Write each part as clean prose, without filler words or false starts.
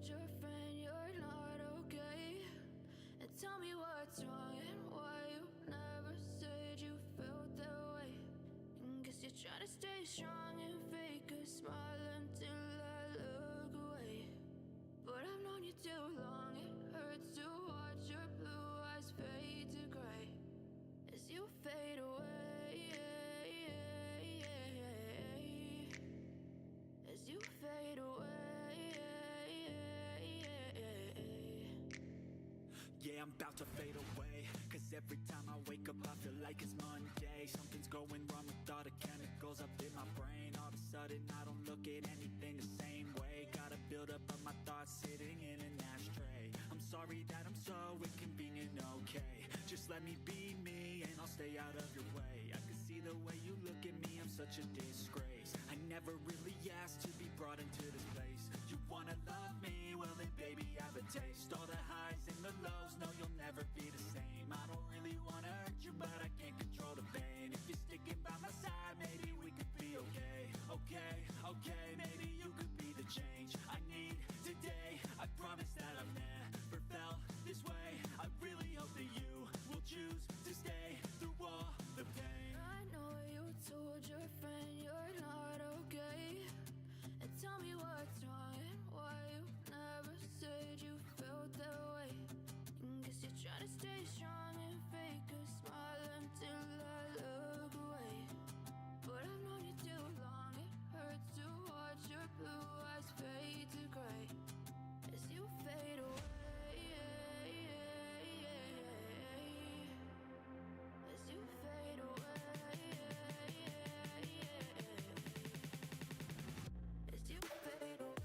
told your friend you're not okay? And tell me what's wrong and why you never said you felt that way. And guess you're trying to stay strong and fake a smile until I look away. But I've known you too long, it hurts to watch your blue eyes fade to gray as you fade away, as you fade away. Yeah, I'm about to fade away, cause every time I wake up I feel like it's Monday. Something's going wrong with all the chemicals up in my brain. All of a sudden I don't look at anything the same way. Got a buildup of my thoughts sitting in an ashtray. I'm sorry that I'm so inconvenient, okay? Just let me be me and I'll stay out of your way. I can see the way you look at me, I'm such a disgrace. I never really asked to be brought into this place. You wanna love me? Well then baby, have a taste. All the highs and the lows, no, you'll never be the same. I don't really wanna hurt you, but I can't control the pain. If you're sticking by my side, maybe we could be okay. Okay, maybe you could be the change I need today. I promise that I've never felt this way. I really hope that you will choose to stay through all the pain. I know you told your friend you're not okay. And tell me what's wrong and why you never said you felt that way. And guess you're trying to stay strong and fake a smile until I look away. But I've known you too long, it hurts to watch your blue eyes fade to gray as you fade away, as you fade away, as you fade away.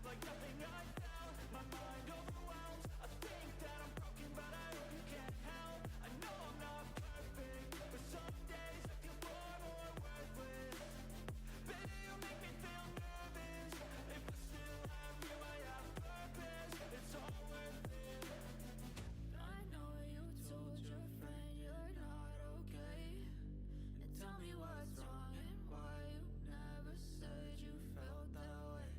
Like nothing I felt, my mind overwhelms. I think that I'm broken, but I hope you can't help. I know I'm not perfect, but some days I feel far more worthless. Baby, you make me feel nervous. If I still have you, I have purpose. It's all worth it. I know you told your friend you're not okay. And tell me what's wrong and why you never said you felt that way.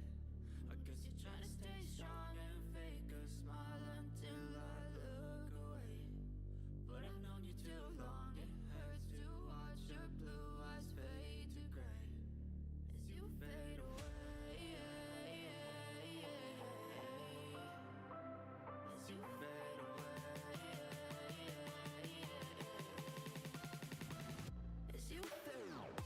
I guess you're trying to stay strong and fake a smile until I look away. But I've known you too long, it hurts to watch your blue eyes fade to gray as you fade away, as you fade away, as you fade away.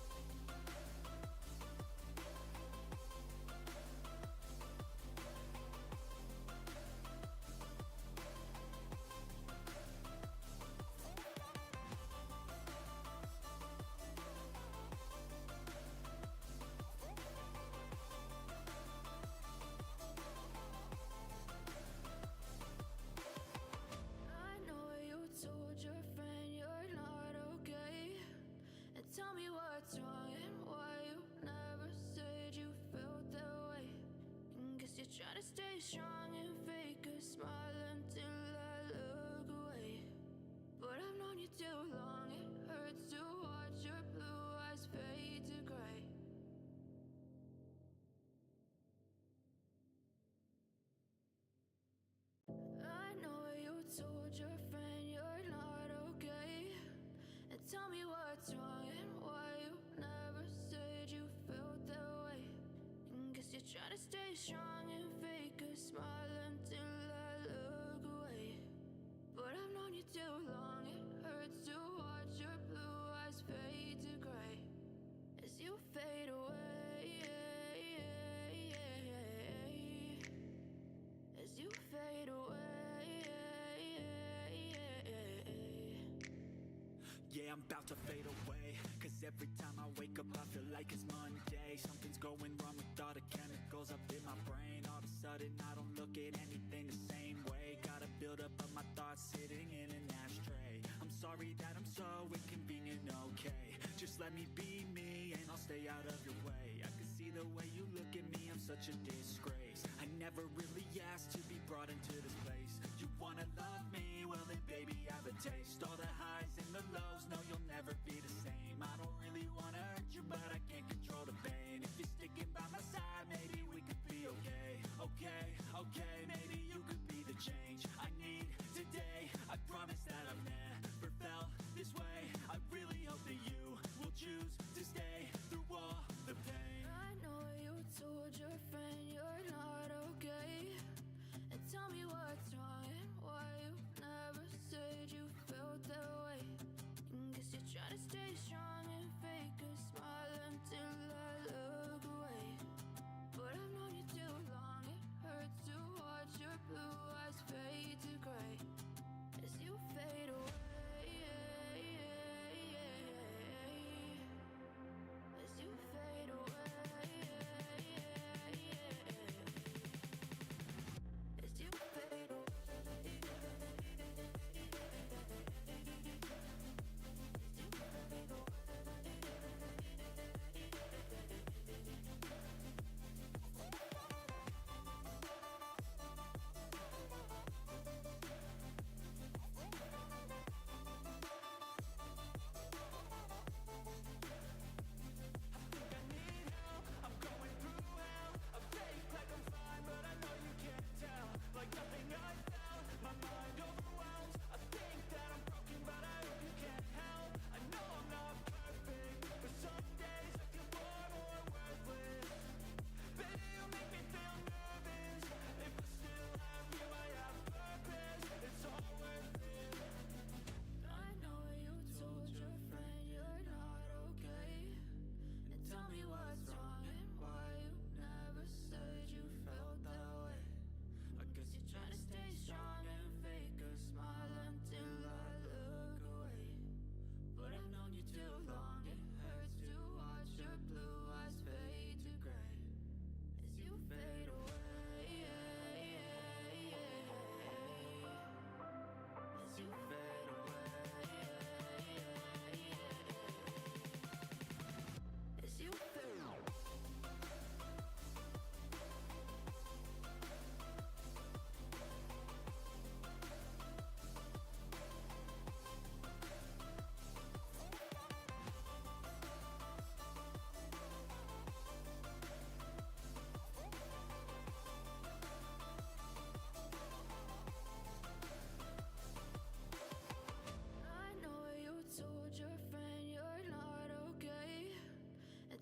Tell me what's wrong and why you never said you felt that way. And guess you're trying to stay strong and fake a smile until I look away. But I've known you too long, it hurts to watch your blue eyes fade to gray. I know you told your friend you're not okay. And tell me what's wrong and why you never said you felt that way. And guess you're trying to stay strong and fake a smile until I look away. But I've known you too long, it hurts to watch your blue eyes fade to gray as you fade away, as you fade away. Yeah, I'm about to fade away, cause every time I wake up I feel like it's Monday. Something's going wrong with all the chemicals up in my brain. All of a sudden I don't look at anything the same way. buildup of my thoughts sitting in an ashtray. I'm sorry that I'm so inconvenient, okay. Just let me be me and I'll stay out of your way. I can see the way you look at me, I'm such a disgrace. I never really asked to be brought into this place. You wanna love me? Well then baby, have a taste. All the highs and the lows, no you'll never be the same. I don't really wanna hurt you, but I can't control the pain. If you're sticking by my side, maybe we could be okay. Okay, okay, maybe you could be the change I need today. I promise that I've never felt this way. I really hope that you will choose to stay through all the pain. I know you told your friend you're not okay, and tell me what's wrong and why you never said you felt that way. Guess you're trying to stay strong and fake a smile until I look away. But I've known you too long, it hurts to watch your blue eyes fade to gray as you fade away. As you fade away. As you fade away.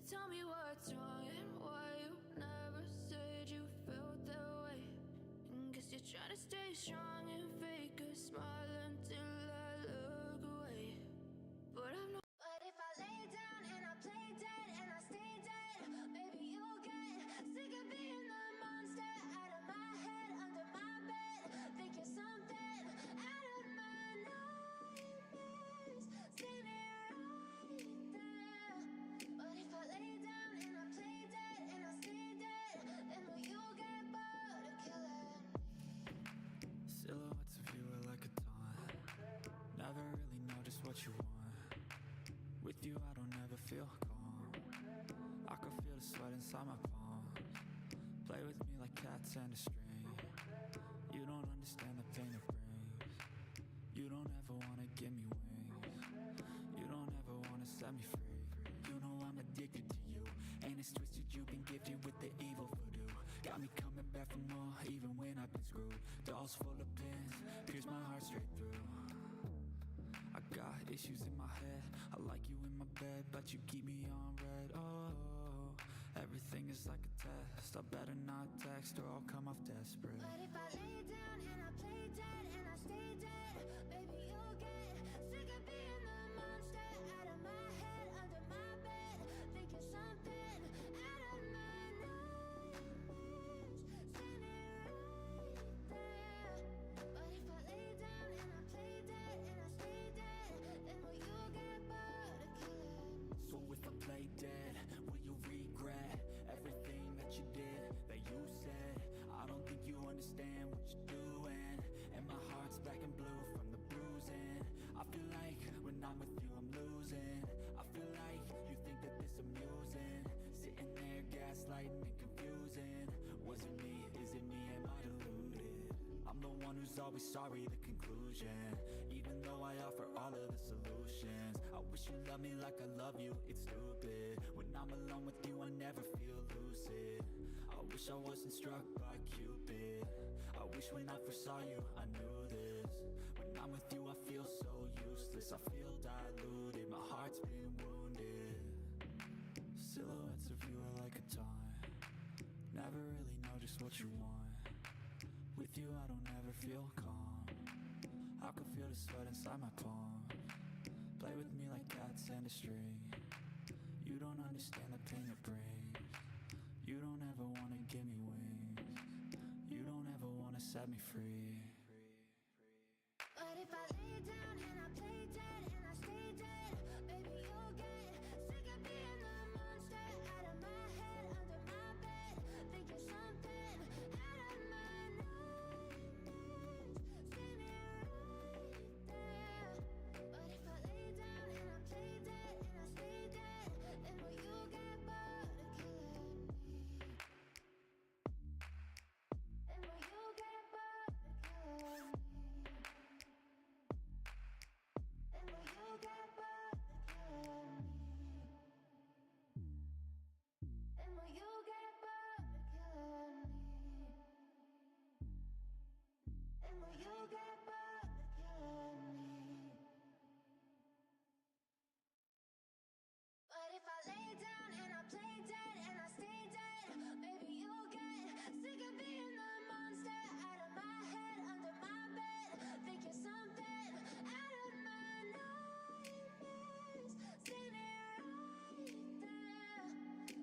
Tell me what's wrong and why you never said you felt that way. Guess you're trying to stay strong and fake a smile until I look away. But I'm not. But if I lay down and I play dead and I stay dead, maybe you'll get sick of being the monster out of my head, under my bed. Think you're something out of my nightmares, standing right there. But if I lay down and I play dead and I stay dead, then will you get bored of killing? Silhouettes of you are like a taunt. Never really know just what you want. With you I don't ever feel calm. I can feel the sweat inside my palms. Play with me like cats and a string. You don't understand the pain it brings. You don't ever wanna give me wings. You don't ever wanna set me free. You know I'm addicted to you, and it's twisted, you've been gifted with the evil voodoo. Got me coming back for more, even when I've been screwed. Dolls full of pins, pierce my heart straight through. I got issues in my head, I like you in my bed, but you keep me on red. Oh, everything is like a test, I better not text or I'll come off desperate. But if I lay down and I play dead and I stay dead, maybe you'll get sick of being the monster out of my head, under my bed. Think you're something out of my nightmares, standing right there. But if I lay down and I play dead and I stay dead, then will you get bored of killing? So if I play dead, will you regret everything that you did, that you said? I don't think you understand what you're doing. one who's always sorry, the conclusion. Even though I offer all of the solutions, I wish you loved me like I love you, it's stupid. When I'm alone with you, I never feel lucid. I wish I wasn't struck by Cupid. I wish when I first saw you, I knew this. When I'm with you, I feel so useless. I feel diluted, my heart's been wounded. Silhouettes of you are like a taunt. Never really know just what you want. With you I don't ever feel calm. I can feel the sweat inside my palms. Play with me like cats and a string. You don't understand the pain it brings. You don't ever wanna give me wings. You don't ever wanna set me free. But if I lay down and I play dead and I stay dead, baby you'll get sick of being the monster out of my head, under my bed, thinking something out of my nightmares, standing right there. But if I lay down and I play dead and I stay dead, then will you get bored of killing me? And will you get bored of killing me? And will you get bored of killing me? And will you get bored of killing me? And will you get bored of killing me? But if I lay down and I play dead and I stay dead, maybe you'll get sick of being the monster out of my head, under my bed, thinking something out of my nightmares, standing right there.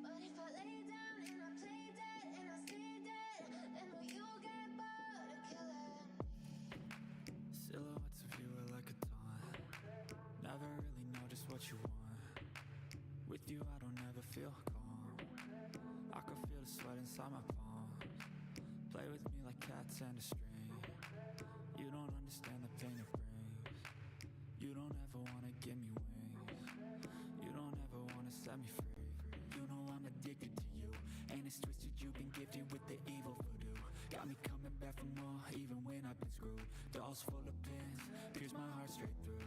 But if I lay down and I play dead and I stay dead, then will you get bored of killing me? Silhouettes of you are like a taunt. Never really know just what you want. With you I don't ever feel calm. I can feel the sweat inside my palms. Play with me like cats and a string. You don't understand the pain it brings. You don't ever wanna give me wings. You don't ever wanna set me free. You know I'm addicted to you, and it's twisted, you've been gifted with the evil voodoo. Got me coming back for more, even when I've been screwed. Dolls full of pins, pierce my heart straight through.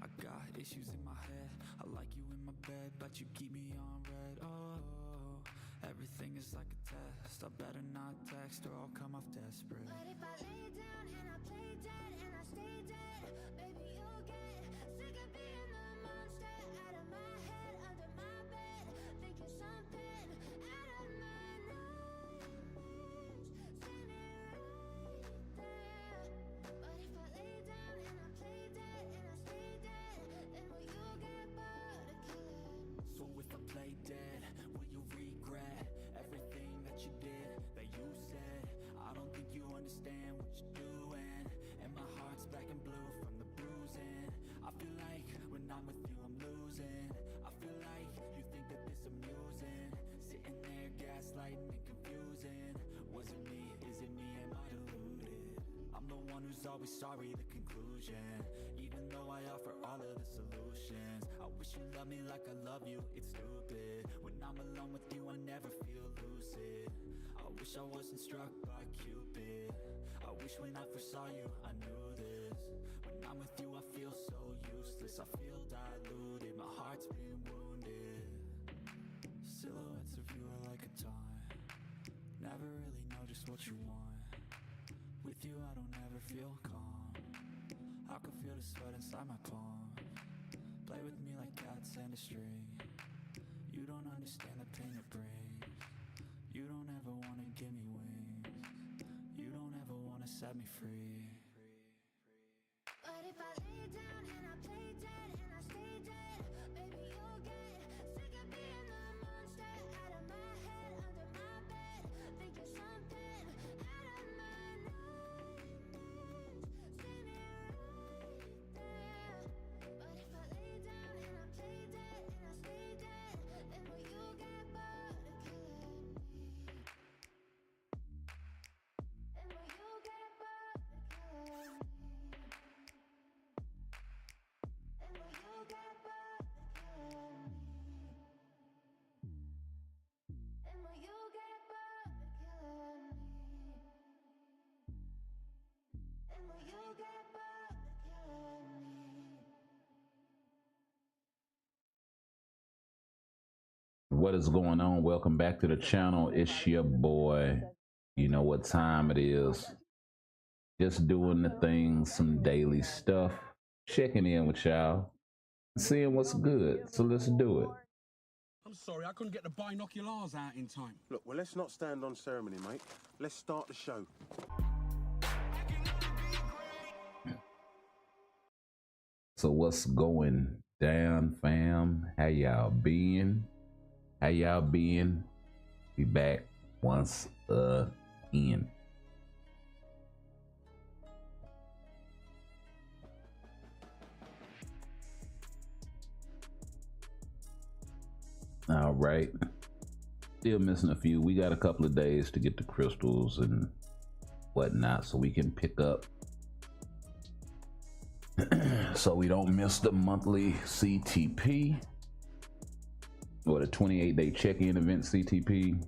I got issues in my head, I like you in my bed, but you keep me on red. Oh, everything is like a test. I better not text or I'll come off desperate. But if I lay down and I play dead and I stay dead, baby you'll get sick of being the monster out of my head, under my bed, thinking something out of my nightmares, standing right there. But if I lay down and I play dead and I stay dead, then will you get bored of killing me? So if I play dead, will you regret everything that you did, that you said? I don't think you understand what you're doing, and my heart's black and blue from the bruising. I feel like when I'm with you I'm losing. I feel like you think that this amusing, sitting there gaslighting and confusing. Was it me? Is it me? Am I deluded? I'm the one who's always sorry, the conclusion. Even though I offer all of the solutions, I wish you loved me like I love you, it's stupid. When I'm alone with you I never feel lucid. I wish I wasn't struck by Cupid. I wish when I first saw you I knew this. When I'm with you I feel so useless. I feel diluted, my heart's been wounded. Silhouettes of you are like a taunt. Never really know just what you want. With you I don't ever feel calm. I can feel the sweat inside my palms. Play with me like cats and a string. You don't understand the pain it brings. You don't ever wanna give me wings. You don't ever wanna set me free. But if I lay down and I play dead and I stay dead, baby you'll get sick of being the monster out of my head, under my bed, thinking something out of my nightmares, standing right there. But if I lay down and I play dead and I stay dead, then will you get bored of killing me? And will you get bored of killing me? What is going on? Welcome back to the channel. It's your boy. You know what time it is. Just doing the thing, some daily stuff. Checking in with y'all. Seeing what's good. So let's do it. I'm sorry, I couldn't get the binoculars out in time. Look, well, let's not stand on ceremony, mate. Let's start the show. So what's going down, fam? How y'all been? How y'all been? Be back once again. All right. Still missing a few. We got a couple of days to get the crystals and whatnot so we can pick up so we don't miss the monthly CTP or the 28-day check-in event CTP.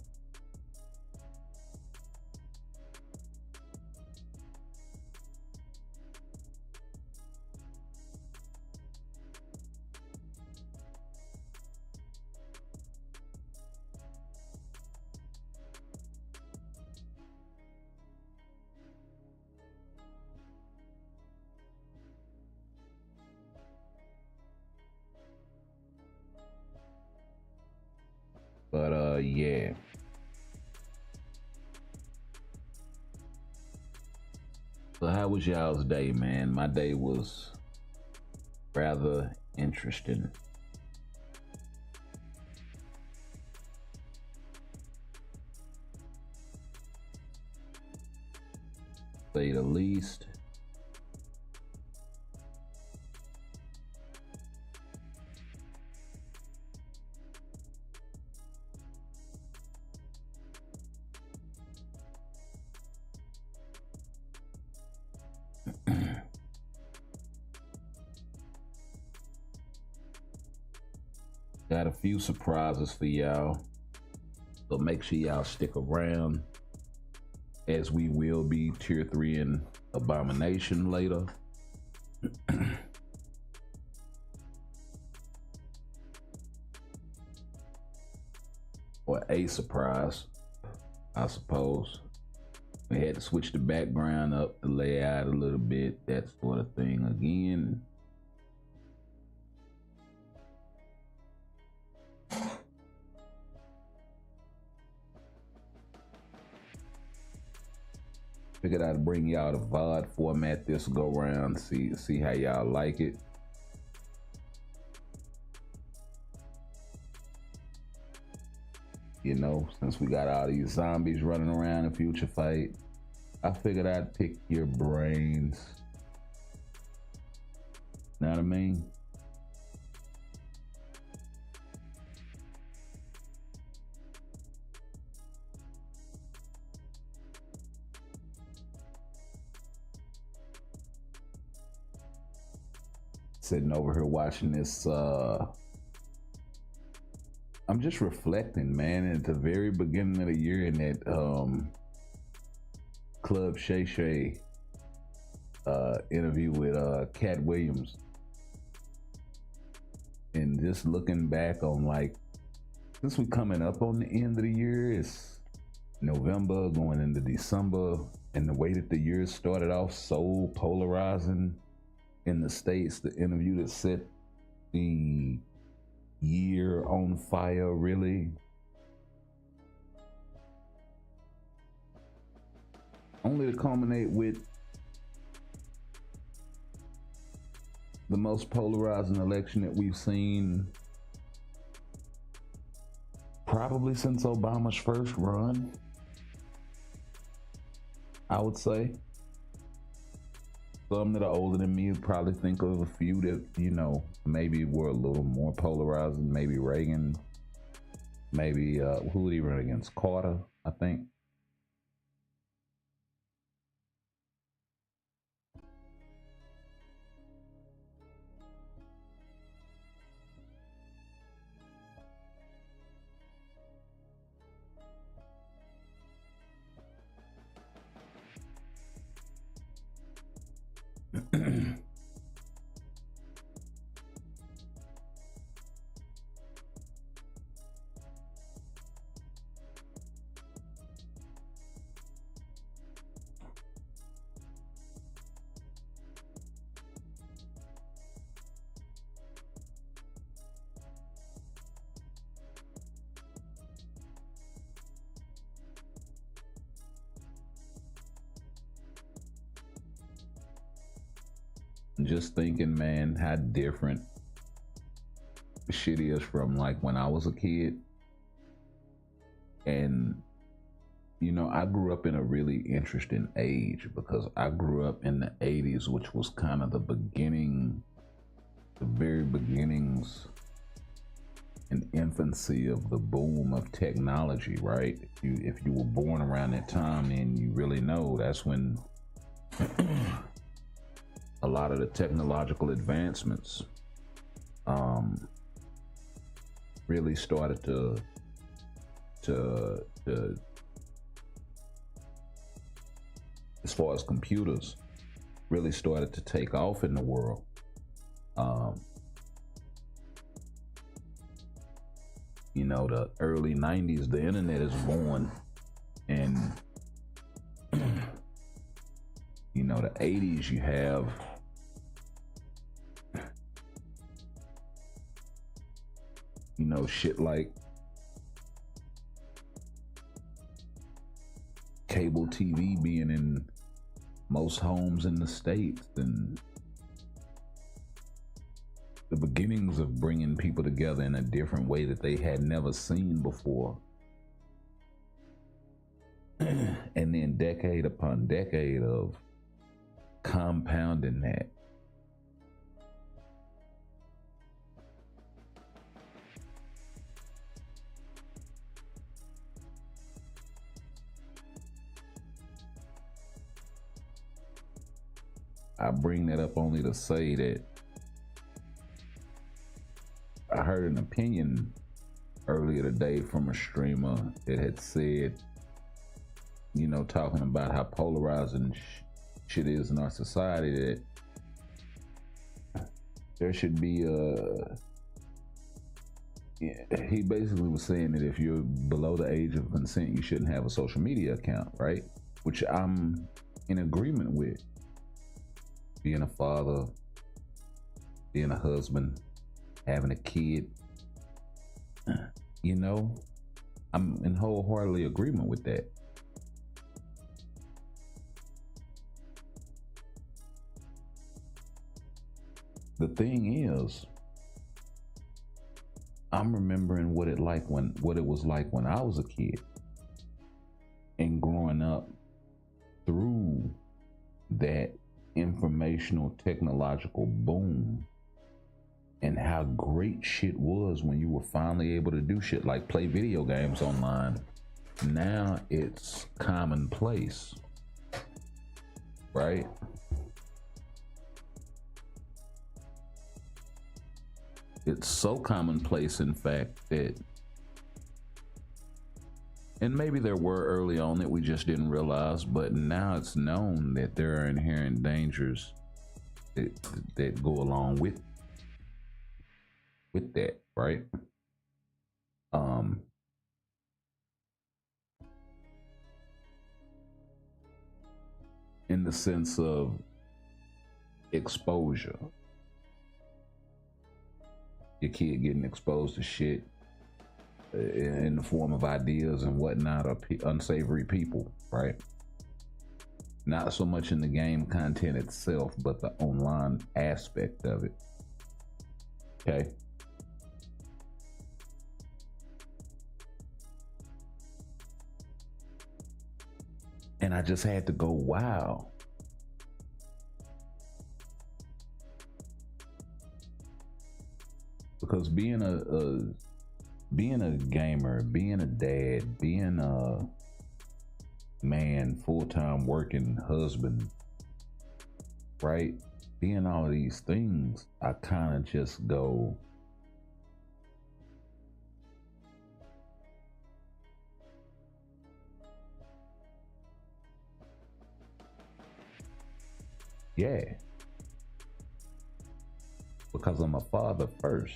But yeah. So how was y'all's day, man? My day was rather interesting. Say the least. Got a few surprises for y'all, so make sure y'all stick around, as we will be tier 3 in Abomination later. Or a surprise, I suppose. We had to switch the background up, the layout a little bit, that sort of thing again. Figured I'd bring y'all the VOD format this go round, see how y'all like it. You know, since we got all these zombies running around in Future Fight, I figured I'd pick your brains. Know what I mean? Sitting over here watching this, I'm just reflecting, man. At the very beginning of the year in that Club Shay Shay interview with Cat Williams, and just looking back on, like, since we're coming up on the end of the year, it's November going into December, and the way that the year started off so polarizing in the States, the interview that set the year on fire, really. Only to culminate with the most polarizing election that we've seen probably since Obama's first run, I would say. Some that are older than me would probably think of a few that, you know, maybe were a little more polarizing. Maybe Reagan, maybe, who did he run against? Carter, I think. just thinking, man, how different shit is from like when I was a kid. And you know, I grew up in a really interesting age because I grew up in the 80s, which was kind of the very beginnings and infancy of the boom of technology, right? If you were born around that time, then you really know that's when a lot of the technological advancements really started to as far as computers really started to take off in the world. You know, the early 90s, the internet is born, and you know, the 80s, you have you know, shit like cable TV being in most homes in the States, and the beginnings of bringing people together in a different way that they had never seen before. And then decade upon decade of compounding that. I bring that up only to say that I heard an opinion earlier today from a streamer that had said, you know, talking about how polarizing shit is in our society, that there should be he basically was saying that if you're below the age of consent, you shouldn't have a social media account, right? Which I'm in agreement with. Being a father, being a husband, having a kid, you know, I'm in wholeheartedly agreement with that. The thing is, I'm remembering what it was like when I was a kid, and growing up through that informational technological boom, and how great shit was when you were finally able to do shit like play video games online. Now it's commonplace, right? It's so commonplace, in fact, that, and maybe there were early on that we just didn't realize, but now it's known that there are inherent dangers that go along with that, right? In the sense of exposure. Your kid getting exposed to shit in the form of ideas and whatnot, or unsavory people, right? Not so much in the game content itself, but the online aspect of it. Okay. And I just had to go, wow. Because being a gamer, being a dad, being a man, full-time working husband, right? Being all of these things, I kind of just go, yeah. Because I'm a father first.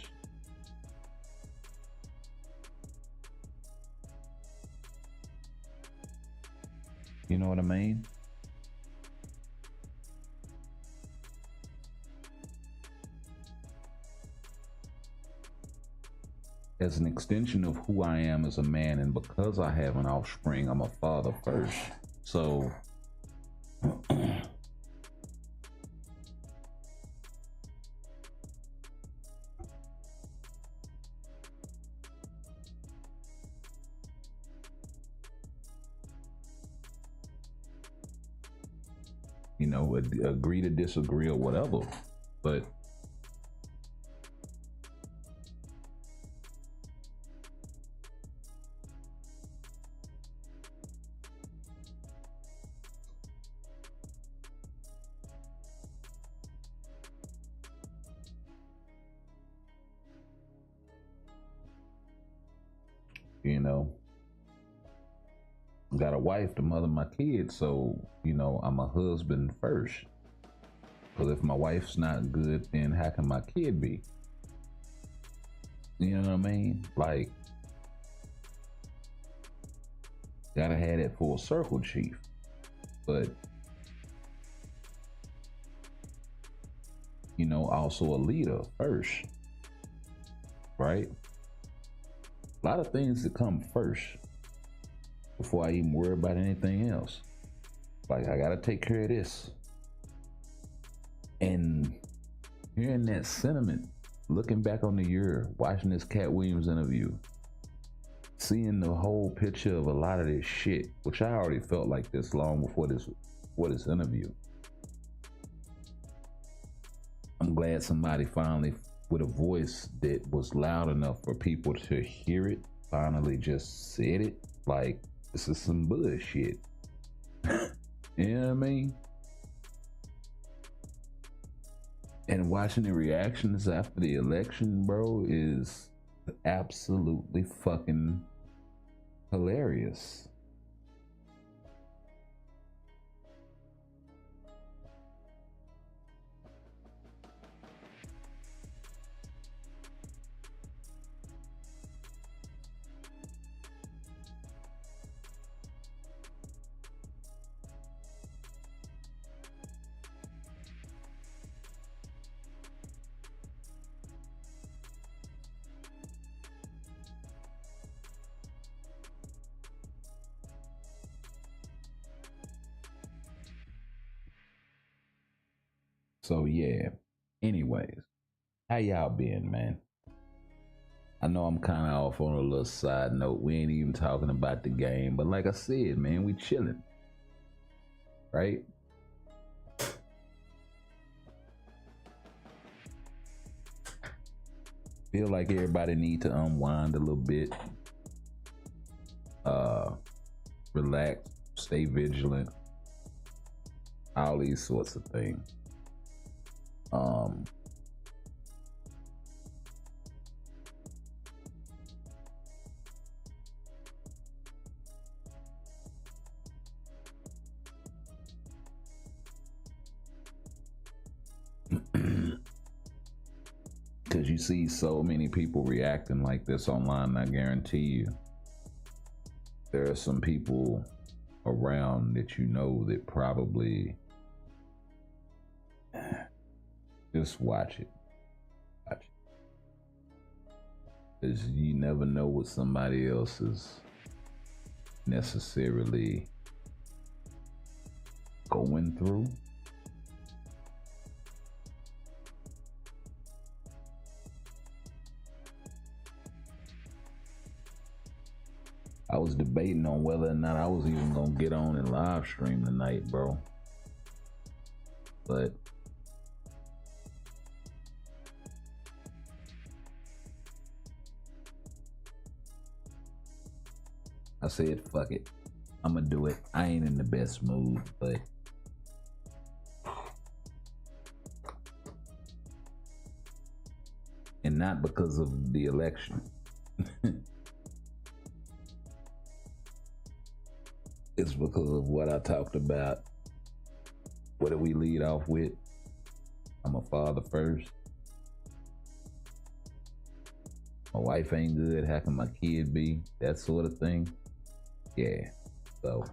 You know what I mean? As an extension of who I am as a man, and because I have an offspring, I'm a father first. So you know, agree to disagree or whatever. But you know, got a wife to mother my kids, so you know I'm a husband first. Because if my wife's not good, then how can my kid be? You know what I mean? Like, gotta have that full circle, chief. But you know, also a leader first, right? A lot of things that come first before I even worry about anything else. Like, I gotta take care of this. And hearing that sentiment, looking back on the year, watching this Cat Williams interview, seeing the whole picture of a lot of this shit, which I already felt like this long before this interview. I'm glad somebody finally, with a voice that was loud enough for people to hear it, finally just said it. Like, this is some bullshit. You know what I mean? And watching the reactions after the election, bro, is absolutely fucking hilarious. So yeah, anyways, how y'all been, man? I know I'm kind of off on a little side note. We ain't even talking about the game, but like I said, man, we chilling, right? Feel like everybody need to unwind a little bit, relax, stay vigilant, all these sorts of things. Because you see so many people reacting like this online, I guarantee you there are some people around that you know that probably just watch it. Watch it. Because you never know what somebody else is necessarily going through. I was debating on whether or not I was even gonna get on and live stream tonight, bro. But I said, fuck it. I'm gonna do it. I ain't in the best mood, but and not because of the election. It's because of what I talked about. What did we lead off with? I'm a father first. My wife ain't good. How can my kid be? That sort of thing. Yeah. So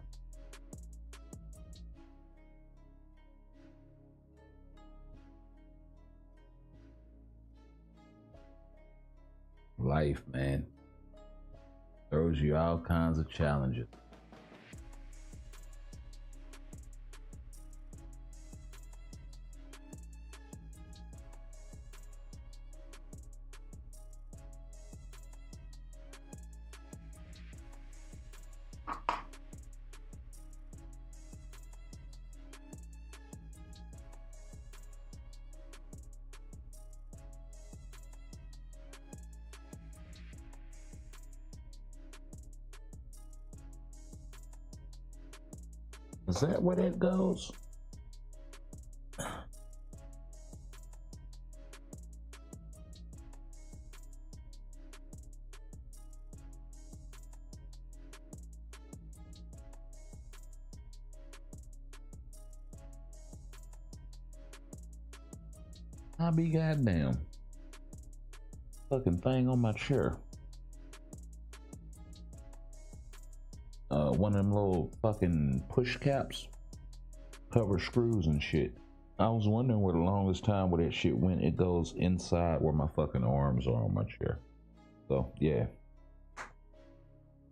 life, man, throws you all kinds of challenges. Is that where that goes? I be goddamn. Fucking thing on my chair. One of them little fucking push caps, cover screws and shit. I was wondering where the longest time where that shit went. It goes inside where my fucking arms are on my chair. So yeah,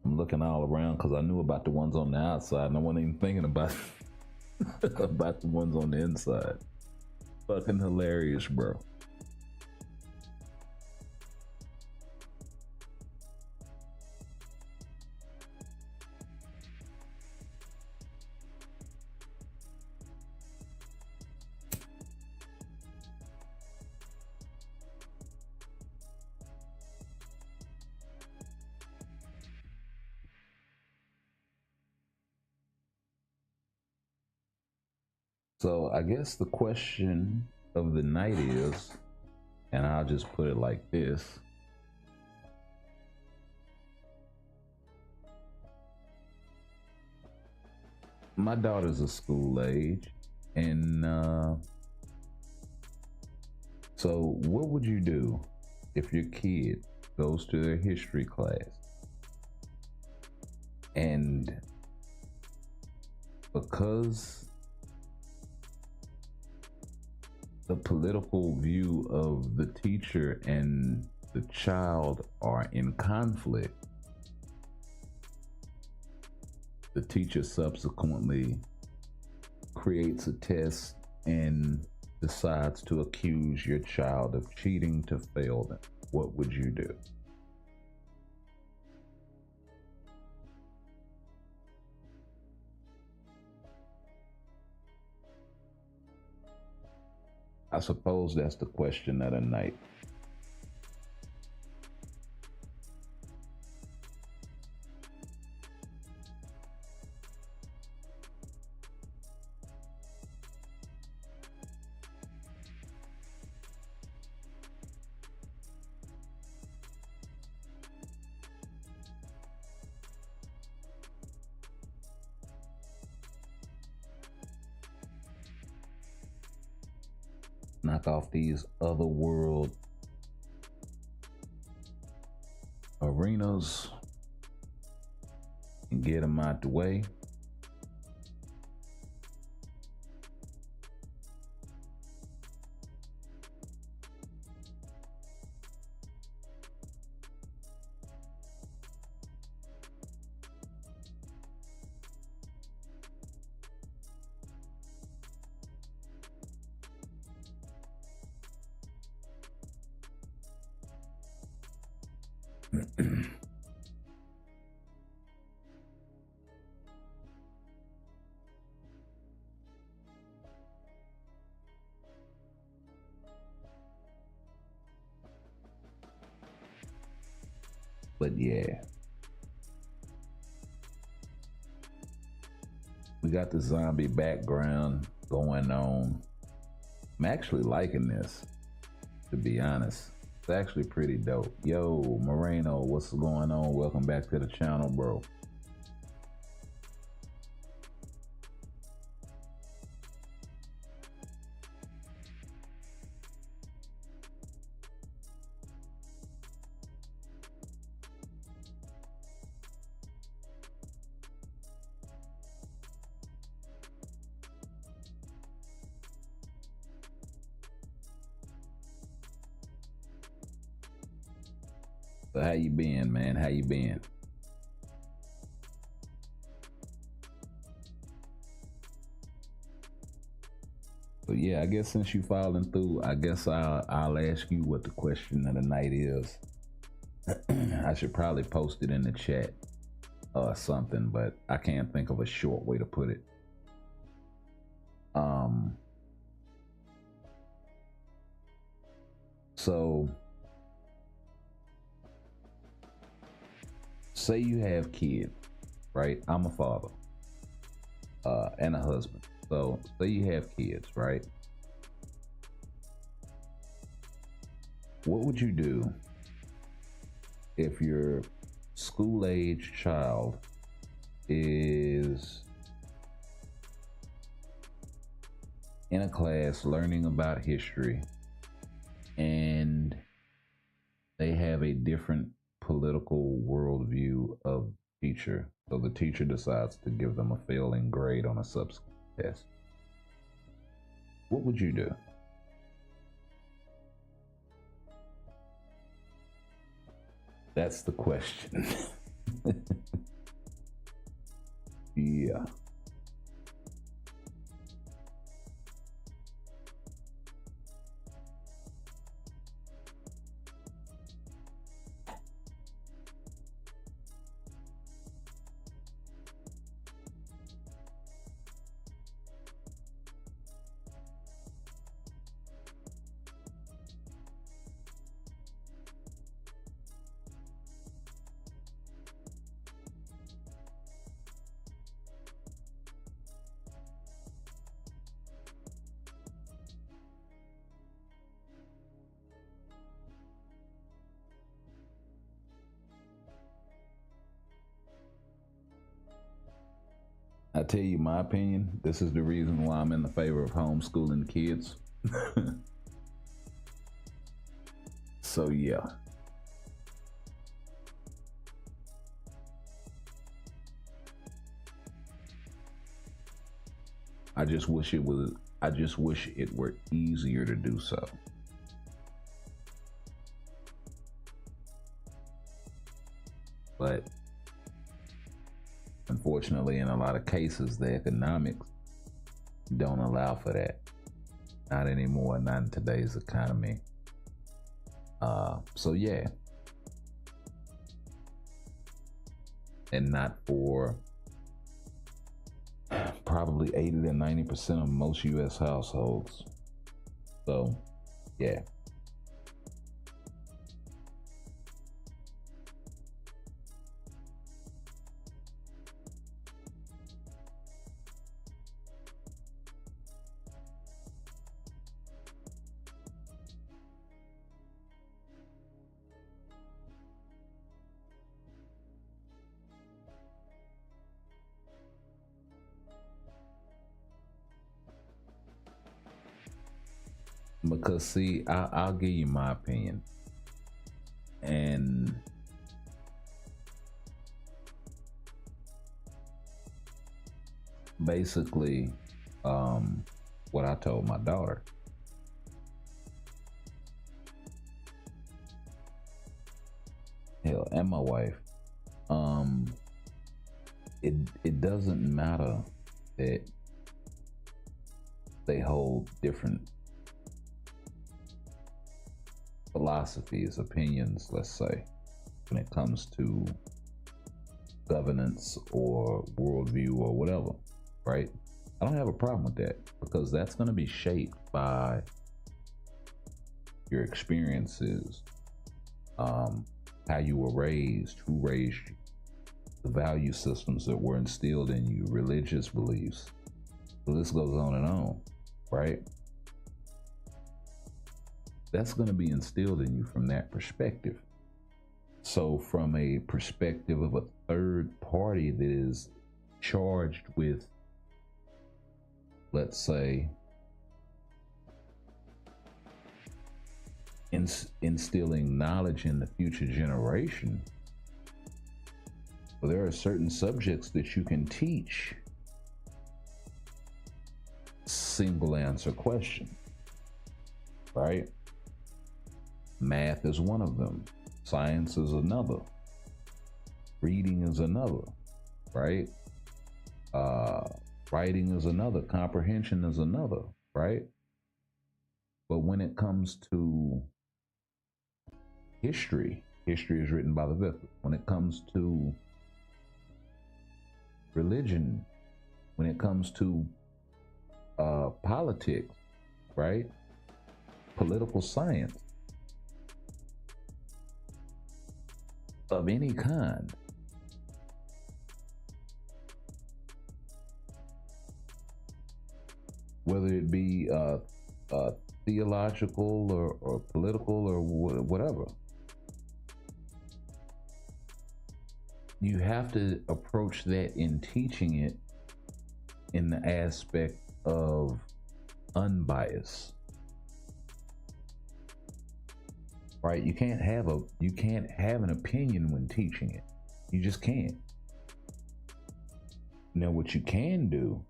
I'm looking all around because I knew about the ones on the outside and I wasn't even thinking about about the ones on the inside. Fucking hilarious, bro. So I guess the question of the night is, and I'll just put it like this. My daughter's a school age, and so what would you do if your kid goes to their history class and because the political view of the teacher and the child are in conflict, the teacher subsequently creates a test and decides to accuse your child of cheating to fail them? What would you do? I suppose that's the question of the night. Knock off these otherworld arenas and get them out the way. But yeah, we got the zombie background going on. I'm actually liking this, to be honest. It's actually pretty dope. Yo, Moreno, what's going on? Welcome back to the channel, bro. So how you been, man? How you been? But yeah, I guess since you falling through, I guess I'll ask you what the question of the night is. I should probably post it in the chat or something, but I can't think of a short way to put it. So say you have kids, right? I'm a father. and a husband. So say you have kids, right? What would you do if your school-age child is in a class learning about history and they have a different political worldview of teacher? So the teacher decides to give them a failing grade on a subsequent test. What would you do? That's the question. Yeah. I tell you my opinion. This is the reason why I'm in the favor of homeschooling kids. So yeah. I just wish it were easier to do so. But unfortunately, in a lot of cases, the economics don't allow for that. Not anymore, not in today's economy. So yeah. And not for probably 80 to 90% of most US households. So yeah. Because see, I'll give you my opinion. And basically, what I told my daughter. Hell, and my wife. It doesn't matter that they hold different philosophies, opinions, let's say, when it comes to governance or worldview or whatever, right? I don't have a problem with that, because that's going to be shaped by your experiences, how you were raised, who raised you, the value systems that were instilled in you, religious beliefs. The list goes on and on, right? That's going to be instilled in you from that perspective. So from a perspective of a third party that is charged with, let's say, instilling knowledge in the future generation, well, there are certain subjects that you can teach single answer question, right? Math is one of them. Science is another. Reading is another, right? Writing is another. Comprehension is another, right? But when it comes to history, history is written by the victor. When it comes to religion, when it comes to politics, right? Political science of any kind, whether it be theological or political or whatever. You have to approach that in teaching it in the aspect of unbiased, right? You can't have an opinion when teaching it. You just can't. Now, what you can do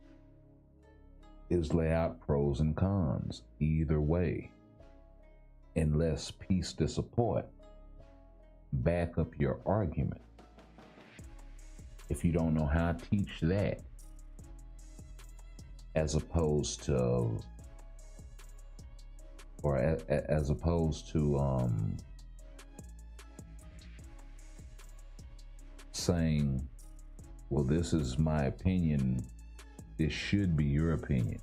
is lay out pros and cons either way, and less piece to support, back up your argument. If you don't know how to teach that, as opposed to saying, well, this is my opinion, this should be your opinion.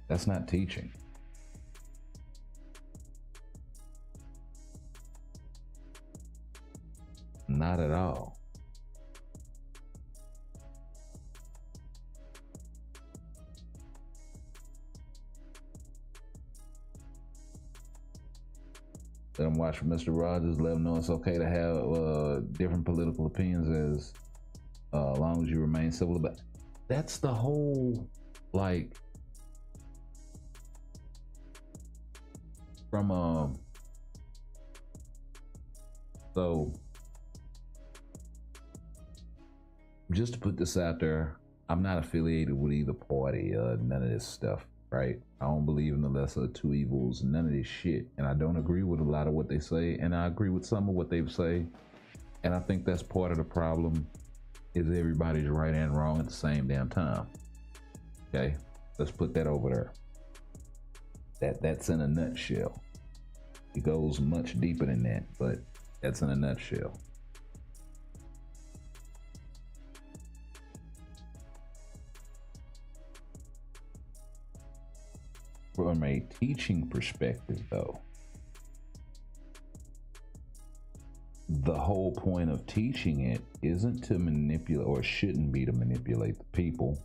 That's not teaching. Not at all. Let them watch Mr. Rogers. Let them know it's okay to have different political opinions as long as you remain civil. But that's the whole, like, so just to put this out there, I'm not affiliated with either party, none of this stuff, right? I don't believe in the lesser of two evils, none of this shit. And I don't agree with a lot of what they say, and I agree with some of what they say. And I think that's part of the problem, is everybody's right and wrong at the same damn time. Okay, let's put that over there. That's in a nutshell. It goes much deeper than that, but that's in a nutshell. From a teaching perspective, though, the whole point of teaching it isn't to manipulate, or shouldn't be to manipulate the people.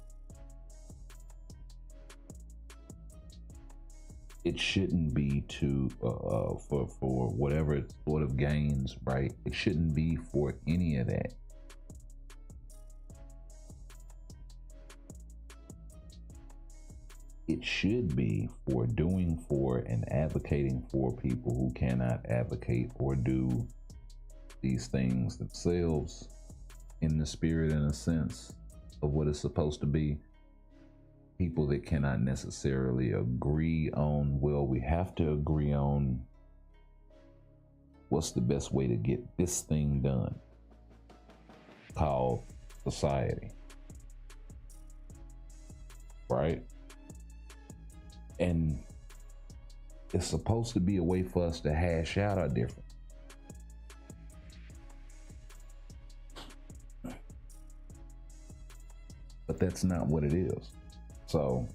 It shouldn't be to for whatever sort of gains, right? It shouldn't be for any of that. It should be for doing for and advocating for people who cannot advocate or do these things themselves in the spirit and a sense of what it's supposed to be. People that cannot necessarily agree on, well, we have to agree on what's the best way to get this thing done, called society, right? And it's supposed to be a way for us to hash out our difference. But that's not what it is. So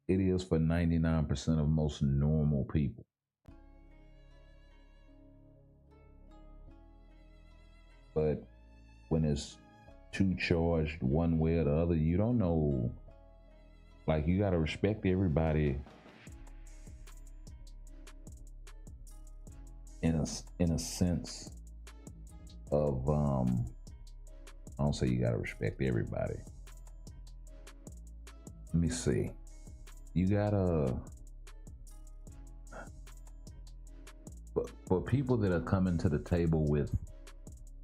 it is for 99% of most normal people. But when it's too charged one way or the other, you don't know. Like, you got to respect everybody in a sense of I don't say you got to respect everybody. Let me see. You gotta, for people that are coming to the table with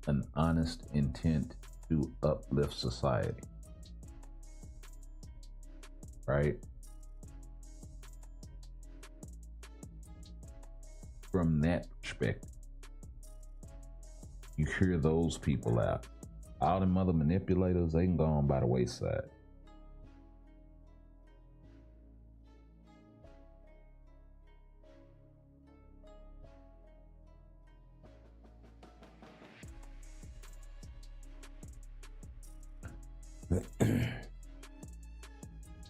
an honest intent to uplift society, right? From that perspective, you hear those people out. All them other manipulators, they can go on by the wayside.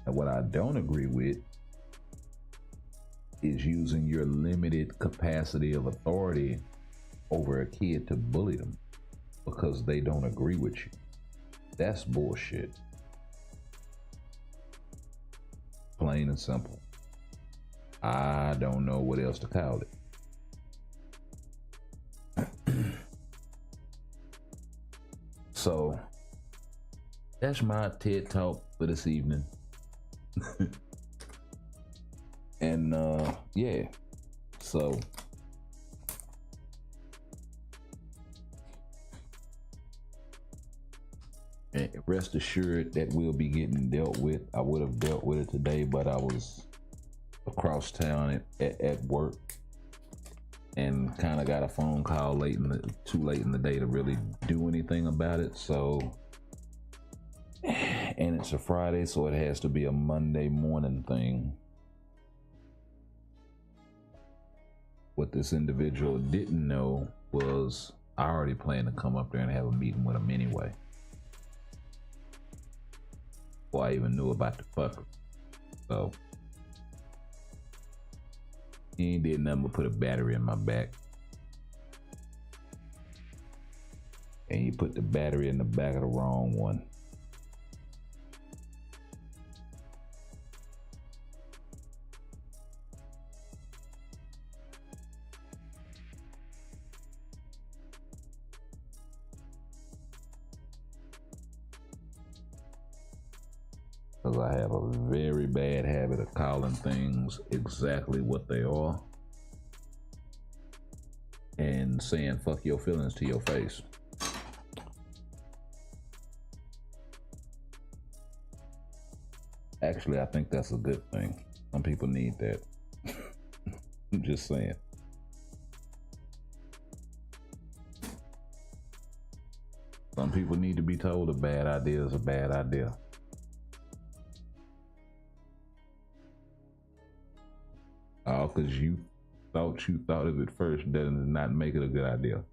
And what I don't agree with is using your limited capacity of authority over a kid to bully them because they don't agree with you. That's bullshit. Plain and simple. I don't know what else to call it. So that's my TED talk for this evening. And yeah, so rest assured that we'll be getting dealt with. I would have dealt with it today, but I was across town at work and kind of got a phone call too late in the day to really do anything about it. So, and it's a Friday, so it has to be a Monday morning thing. What this individual didn't know was I already planned to come up there and have a meeting with him anyway. Before I even knew about the fucker. So he ain't did nothing but put a battery in my back. And he put the battery in the back of the wrong one. Because I have a very bad habit of calling things exactly what they are and saying fuck your feelings to your face. Actually, I think that's a good thing. Some people need that. I'm just saying. Some people need to be told a bad idea is a bad idea. All because you thought of it first does not make it a good idea.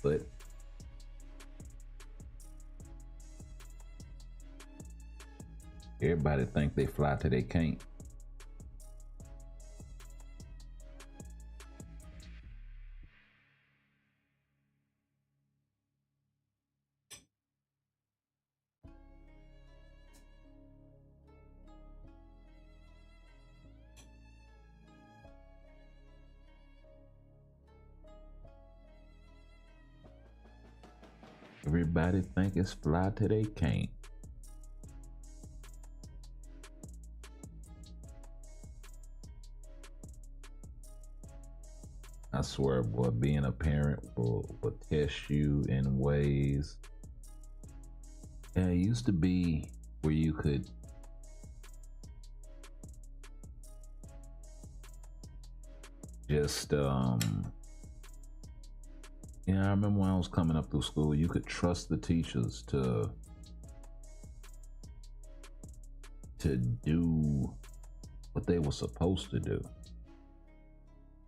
But everybody think they fly till they can't. Everybody think it's fly till they can't. I swear, boy, being a parent will test you in ways. And it used to be where you could just you know, I remember when I was coming up through school, you could trust the teachers to do what they were supposed to do.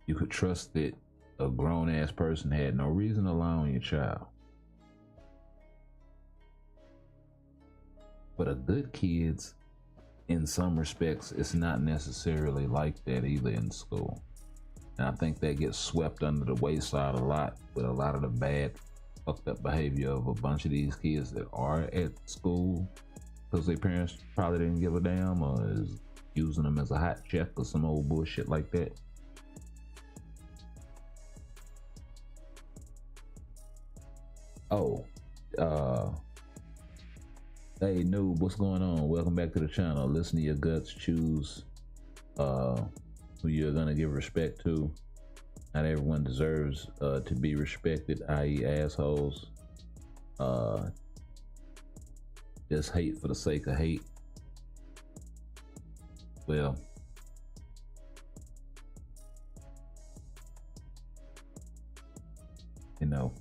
You could trust that a grown-ass person had no reason to lie on your child. But a good kid's, in some respects, it's not necessarily like that either in school. And I think that gets swept under the wayside a lot with a lot of the bad, fucked up behavior of a bunch of these kids that are at school because their parents probably didn't give a damn or is using them as a hot check or some old bullshit like that. Oh, hey noob, what's going on? Welcome back to the channel. Listen to your guts, choose who you're gonna give respect to. Not everyone deserves to be respected, i.e. assholes. Just hate for the sake of hate. Well, you know,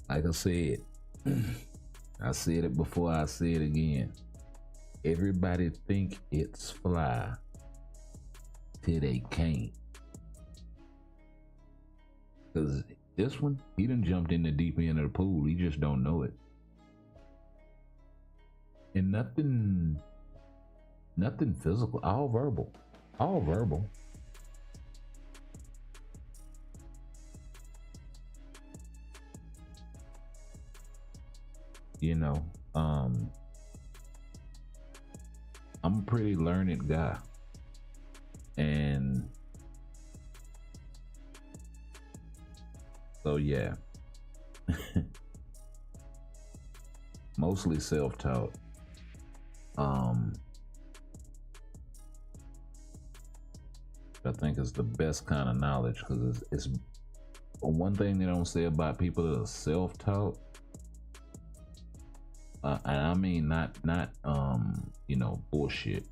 like I said, I said it before, I say it again. Everybody think it's fly till they can't. Cause this one, he done jumped in the deep end of the pool. He just don't know it. And nothing physical, all verbal. All verbal. You know, I'm a pretty learned guy. And so yeah. Mostly self-taught. I think it's the best kind of knowledge, because it's one thing they don't say about people that are self-taught. And I mean not you know, bullshit.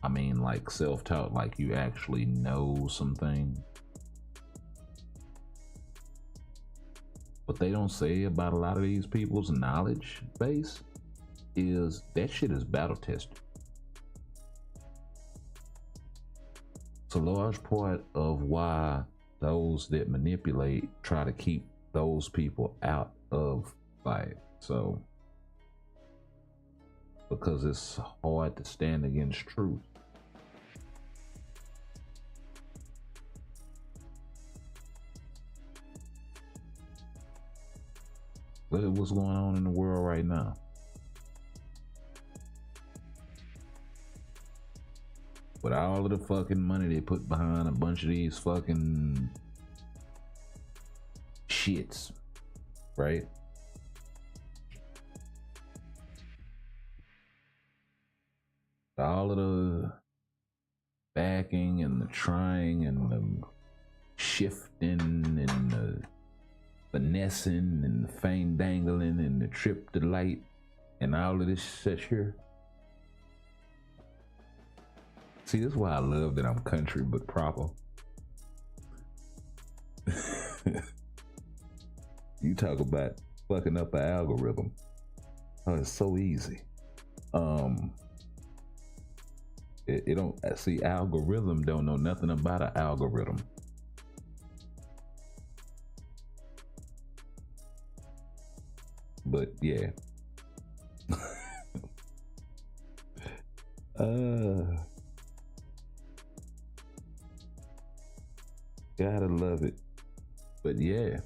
I mean like self-taught, like you actually know something. What they don't say about a lot of these people's knowledge base is that shit is battle tested. It's a large part of why those that manipulate try to keep those people out of fight. So, because it's hard to stand against truth. Look at what's going on in the world right now. With all of the fucking money they put behind a bunch of these fucking shits, right? All of the backing and the trying and the shifting and the finessing and the feint dangling and the trip to light and all of this shit here. See, this is why I love that I'm country but proper. You talk about fucking up an algorithm. Oh, it's so easy. It don't see, algorithm don't know nothing about an algorithm. But yeah. Gotta love it. But yeah.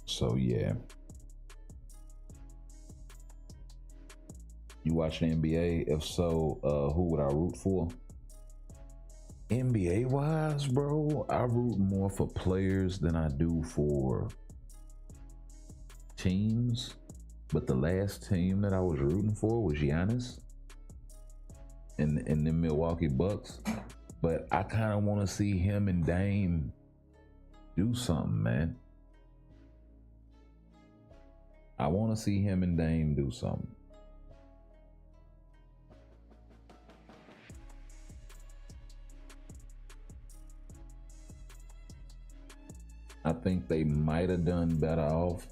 So yeah. You watch the NBA? If so, who would I root for? NBA wise, bro, I root more for players than I do for teams. But the last team that I was rooting for was Giannis and the Milwaukee Bucks. But I kind of want to see him and Dame do something, man. I want to see him and Dame do something. I think they might have done better off.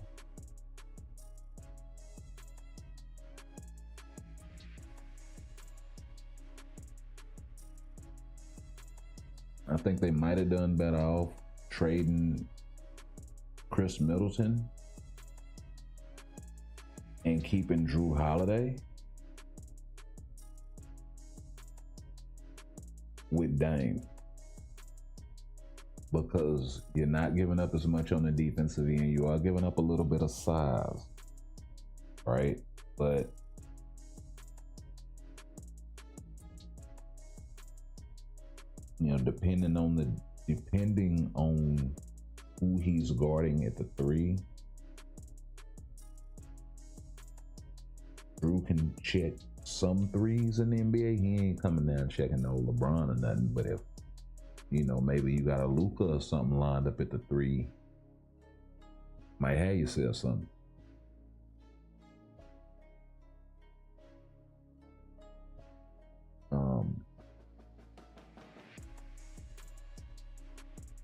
I think they might have done better off trading Chris Middleton and keeping Drew Holiday. with Dame, because you're not giving up as much on the defensive end. You are giving up a little bit of size, right? But you know, depending on who he's guarding at the 3, Drew can check some 3s in the NBA. He ain't coming down checking no LeBron or nothing. But if, you know, maybe you got a Luka or something lined up at the 3, might have yourself something.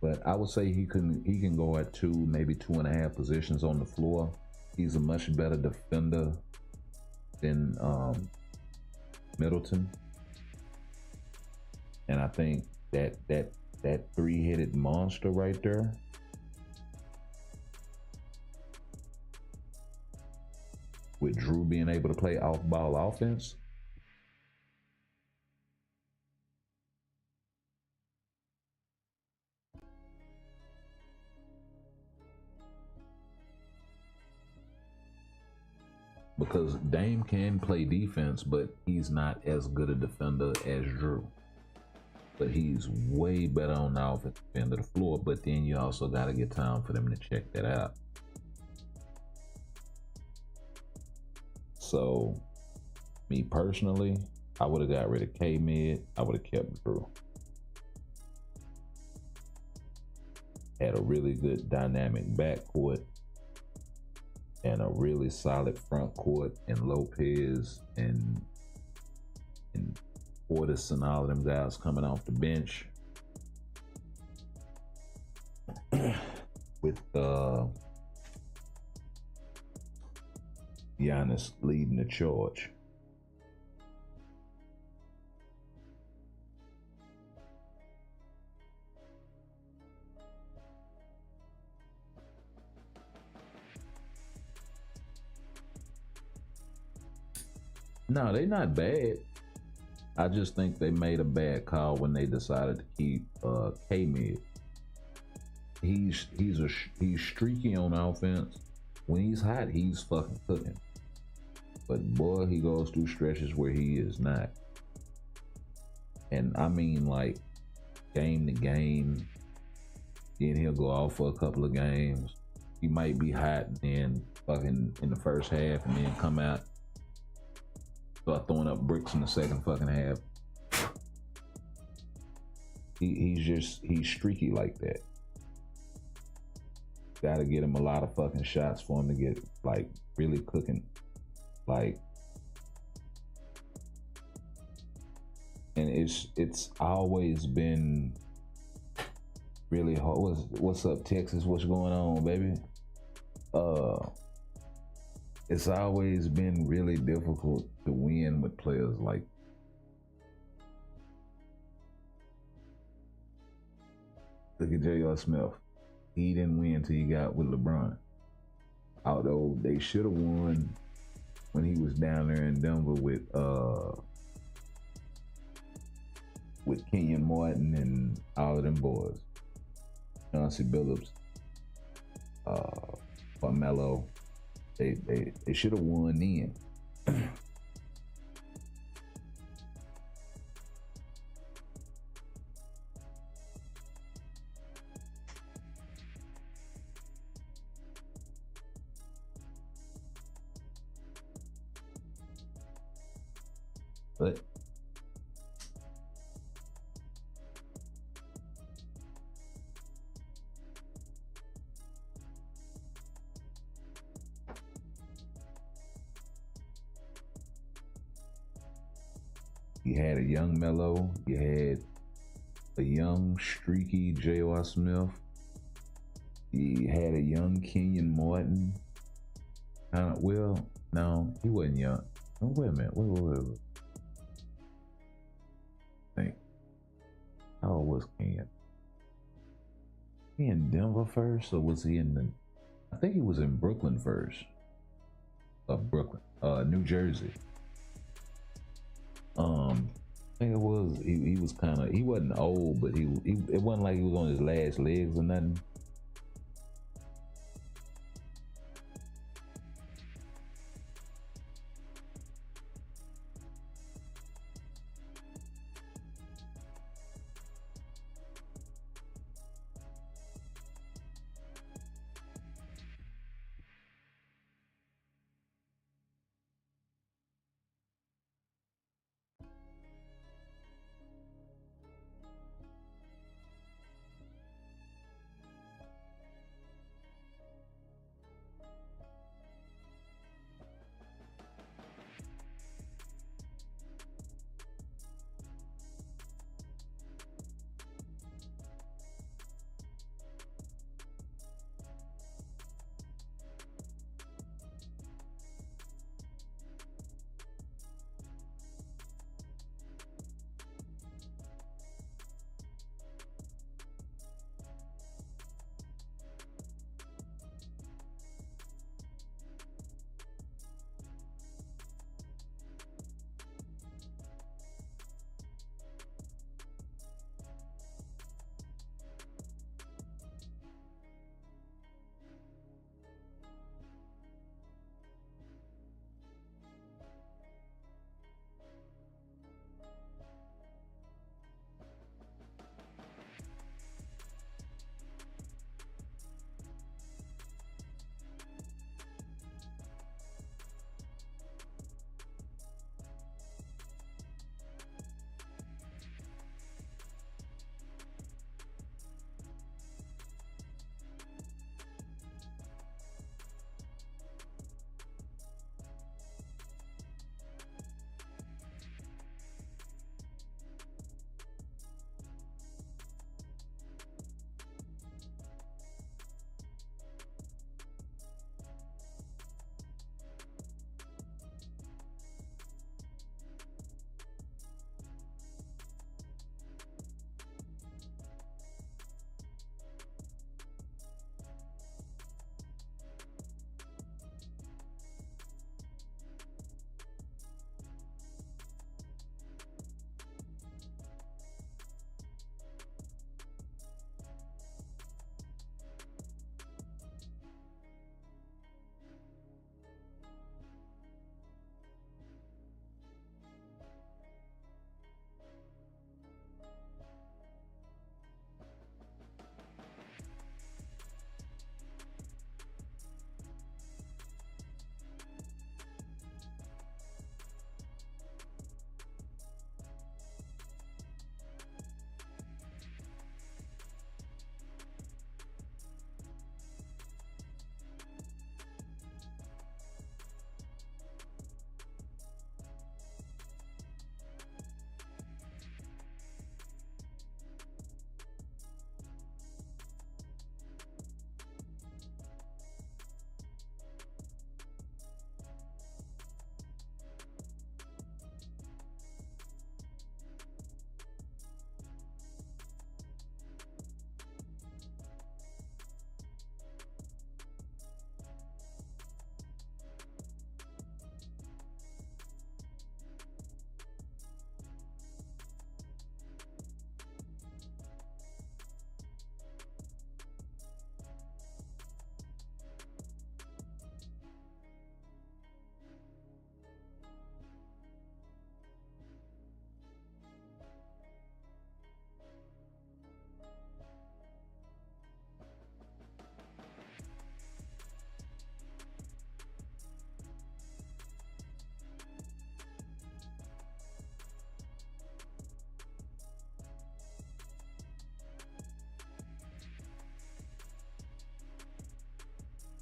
But I would say he can go at 2, maybe 2.5 positions on the floor. He's a much better defender than Middleton, and I think that 3-headed monster right there with Drew being able to play off-ball offense. Because Dame can play defense, but he's not as good a defender as Drew. But he's way better on the offensive end of the floor. But then you also got to get time for them to check that out. So, me personally, I would have got rid of K-Mid. I would have kept Drew. Had a really good dynamic backcourt and a really solid front court, and Lopez and Portis and all of them guys coming off the bench with Giannis leading the charge. No, they're not bad. I just think they made a bad call when they decided to keep K-Mid. He's streaky on offense. When he's hot, he's fucking cooking. But boy, he goes through stretches where he is not. And I mean, like, game to game, then he'll go off for a couple of games. He might be hot and then fucking in the first half and then come out, start throwing up bricks in the second fucking half. He's streaky like that. Gotta get him a lot of fucking shots for him to get, like, really cooking. Like, and it's always been really hard. What's up, Texas? What's going on, baby? It's always been really difficult to win with players like. Look at J.R. Smith. He didn't win until he got with LeBron. Although they should have won when he was down there in Denver with Kenyon Martin and all of them boys. Chauncey Billups, Carmelo. They should have won then. But you had a young Melo, you had a young streaky J.R. Smith, you had a young Kenyon Martin. Well, no, he wasn't young. Oh, wait a minute, wait. How old was Kenyon? He in Denver first, or was he in the? I think he was in Brooklyn first. New Jersey. I think it was he was kind of, he wasn't old, but he it wasn't like he was on his last legs or nothing.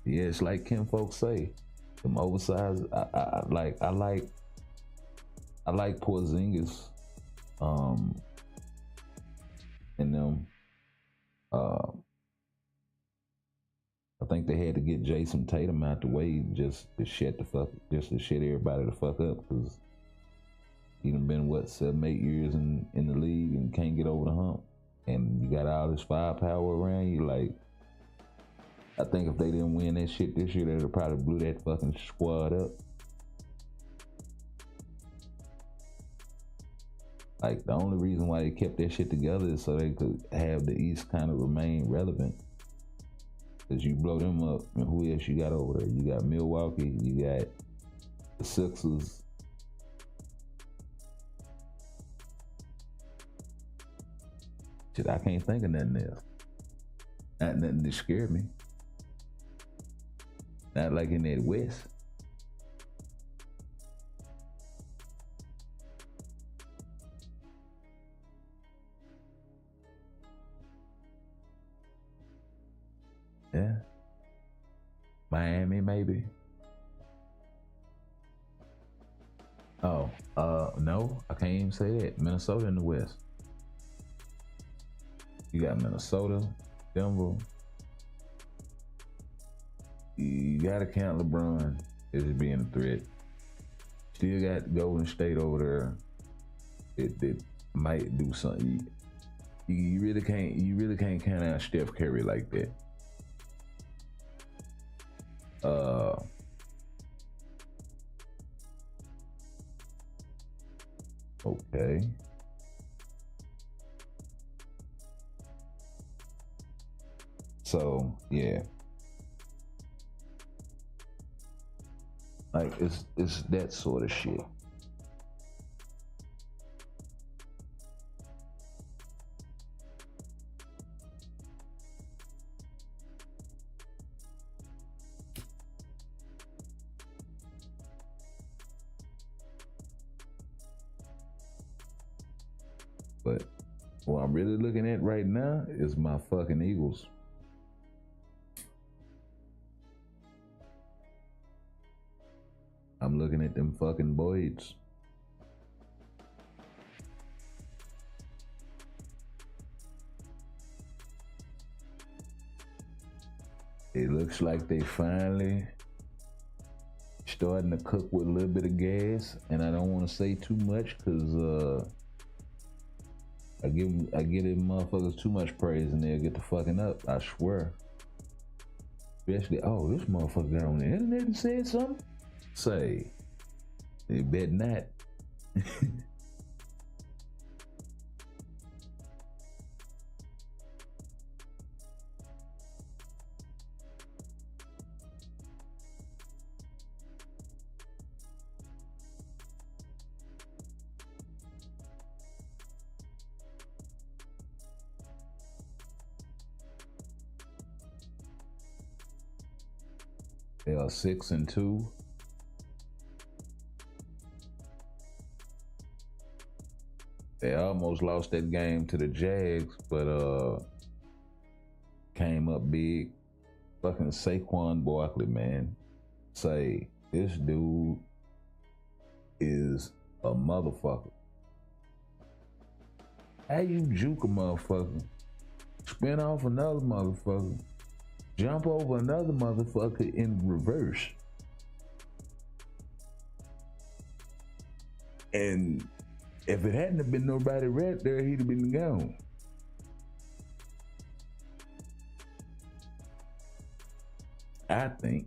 Yeah, it's like Kim folks say, them oversized. I like Porzingis, and them. I think they had to get Jason Tatum out the way just to shut everybody the fuck up, because he done been 7-8 years in the league and can't get over the hump, and you got all this firepower around you. Like, I think if they didn't win that shit this year, they'd have probably blew that fucking squad up. Like the only reason why they kept that shit together is so they could have the East kind of remain relevant. Cause you blow them up, and who else you got over there? You got Milwaukee, you got the Sixers. Shit, I can't think of nothing else. Not nothing that scared me. Not like in that West. Yeah. Miami, maybe. Oh, no, I can't even say that. Minnesota in the West. You got Minnesota, Denver. You gotta count LeBron as being a threat. Still got Golden State over there. It might do something. You really can't count out Steph Curry like that. Okay. So yeah, like it's that sort of shit. But what I'm really looking at right now is my fucking Eagles. I'm looking at them fucking Boyds. It looks like they finally starting to cook with a little bit of gas, and I don't want to say too much because I give them motherfuckers too much praise and they'll get the fucking up. I swear. Especially, oh, this motherfucker got on the internet and said something. Say, they bet not. They are 6-2. They almost lost that game to the Jags, but came up big. Fucking Saquon Barkley, man. Say, this dude is a motherfucker. How you juke a motherfucker? Spin off another motherfucker. Jump over another motherfucker in reverse. And if it hadn't have been nobody right there, he'd have been gone. I think,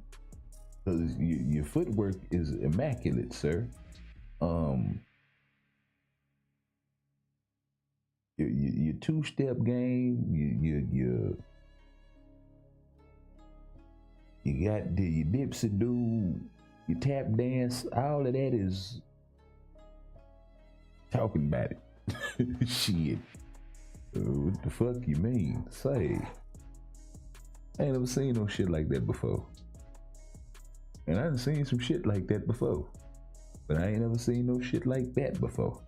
because your footwork is immaculate, sir. Your two-step game, you got your dipsy do, your tap dance, all of that is talking about it. Shit. What the fuck you mean? Say. I ain't never seen no shit like that before. And I done seen some shit like that before. But I ain't never seen no shit like that before.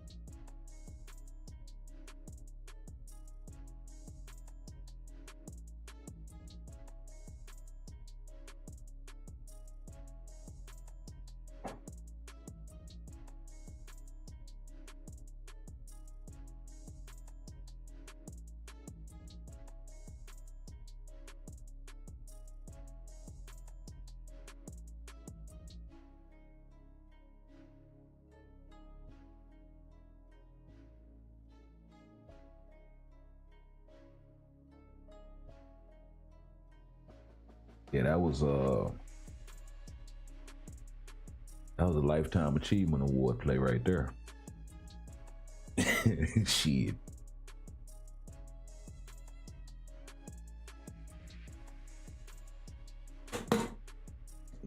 Yeah, that was a Lifetime Achievement Award play right there. Shit.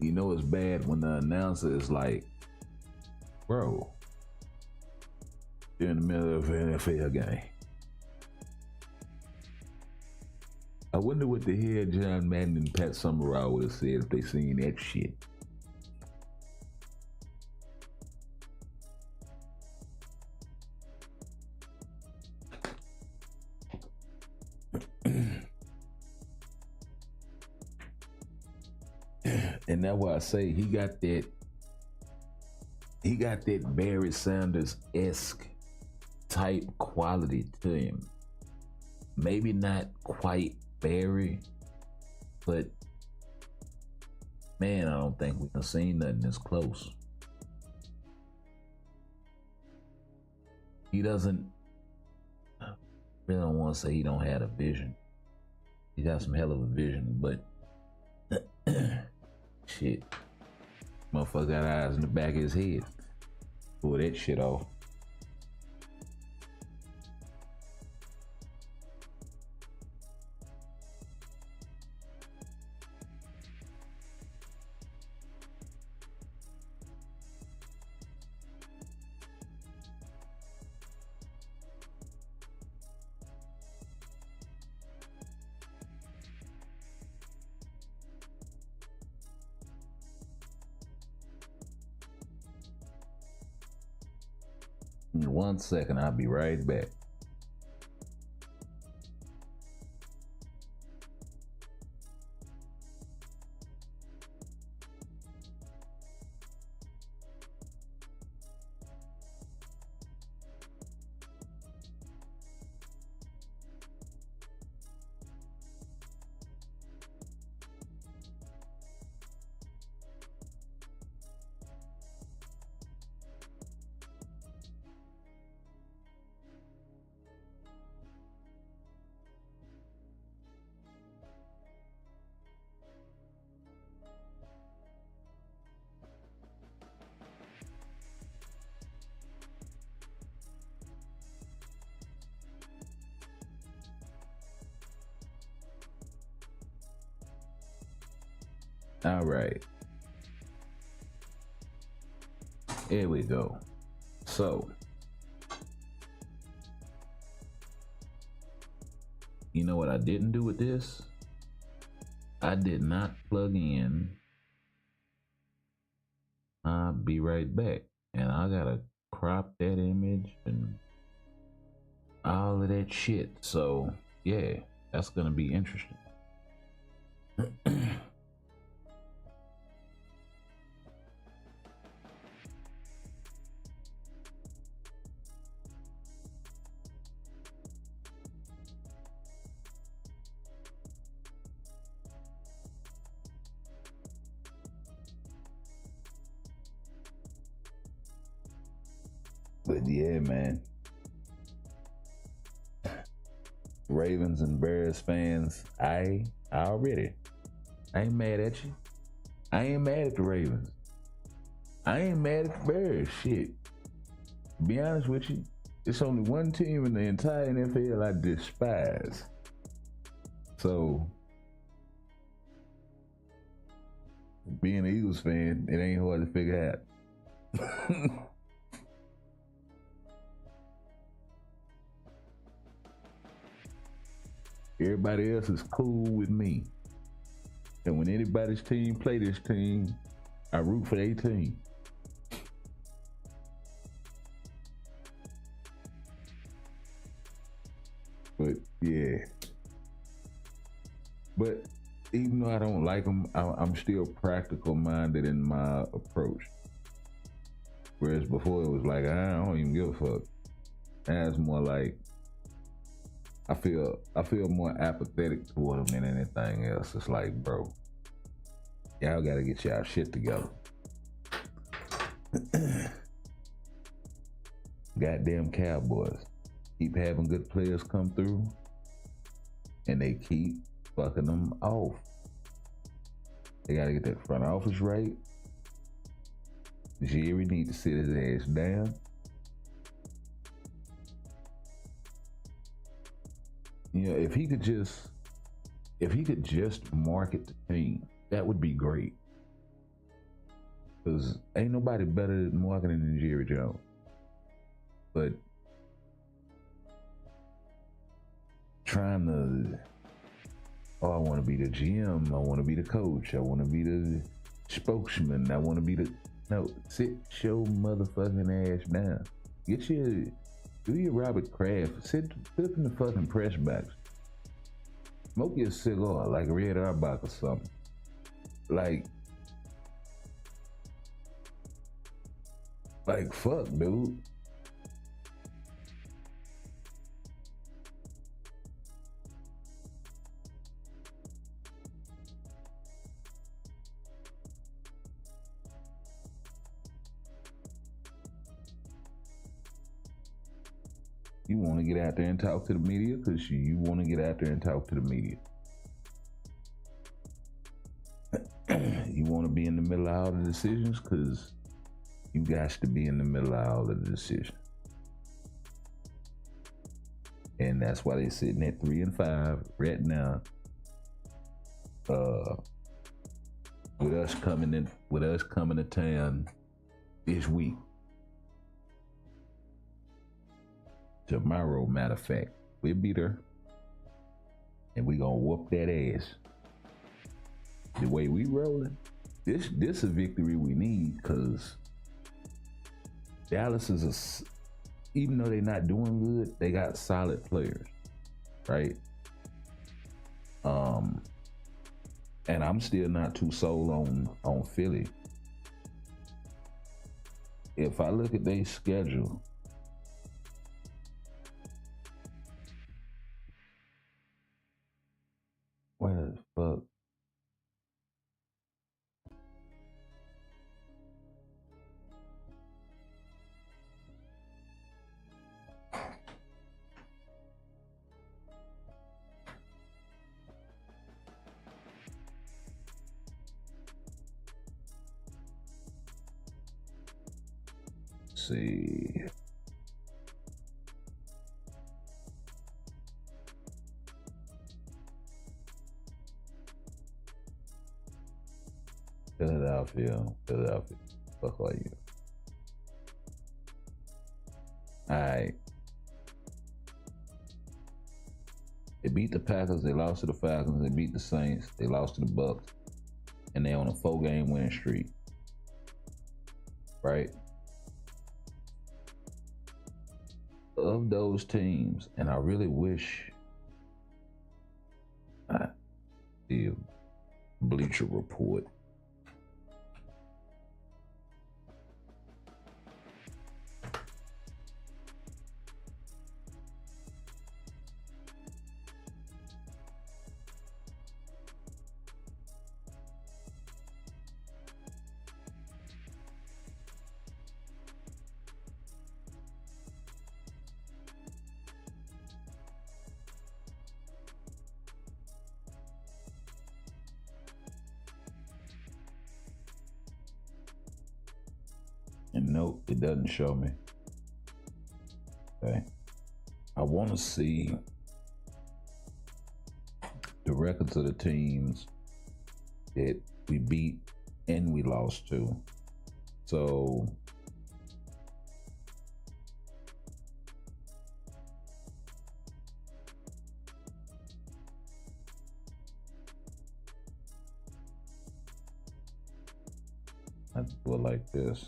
You know it's bad when the announcer is like, bro, you're in the middle of an NFL game. I wonder what the hell John Madden and Pat Summerall would have said if they seen that shit. And that's why I say he got that Barry Sanders-esque type quality to him. Maybe not quite Barry, but man, I don't think we can see nothing as close. He doesn't, I really don't want to say he don't have a vision. He got some hell of a vision, but shit, motherfucker got eyes in the back of his head. Pull that shit off. In 1 second, I'll be right back. All right. Here we go. So, you know what I didn't do with this? I did not plug in. I'll be right back. And I gotta crop that image and all of that shit. So, yeah, that's gonna be interesting. But yeah, man. Ravens and Bears fans, I ain't mad at you. I ain't mad at the Ravens. I ain't mad at the Bears. Shit. To be honest with you, it's only one team in the entire NFL I despise. So, being an Eagles fan, it ain't hard to figure out. Everybody else is cool with me. And when anybody's team play this team, I root for their team. But yeah. But even though I don't like them, I'm still practical minded in my approach. Whereas before it was like, I don't even give a fuck. Now it's more like, I feel more apathetic toward them than anything else. It's like, bro, y'all gotta get y'all shit together. Goddamn Cowboys keep having good players come through, and they keep fucking them off. They gotta get that front office right. Jerry need to sit his ass down. You know, if he could just market the team, that would be great. Because ain't nobody better at marketing than Jerry Jones. But trying to, oh, I want to be the GM, I want to be the coach, I want to be the spokesman, I want to be the, no, sit your motherfucking ass down. Do your Robert Kraft, sit in the fucking press box. Smoke your cigar like Red Auerbach or something. Like fuck, dude. You want to get out there and talk to the media because you want to get out there and talk to the media. You want to be in the middle of all the decisions because you got to be in the middle of all of the decisions. And that's why they're sitting at 3-5 right now. With us coming to town this week. Tomorrow, matter of fact, we'll be there. And we gonna whoop that ass. The way we rolling, this a victory we need because Dallas is even though they're not doing good, they got solid players, right? And I'm still not too sold on Philly. If I look at their schedule, where the fuck? See. Philadelphia. Fuck are you? Alright. They beat the Packers, they lost to the Falcons, they beat the Saints, they lost to the Bucks, and they on a 4-game winning streak. Right? Of those teams, and I really wish I did Bleacher Report. And nope, it doesn't show me. Okay. I want to see the records of the teams that we beat and we lost to. So I do it like this.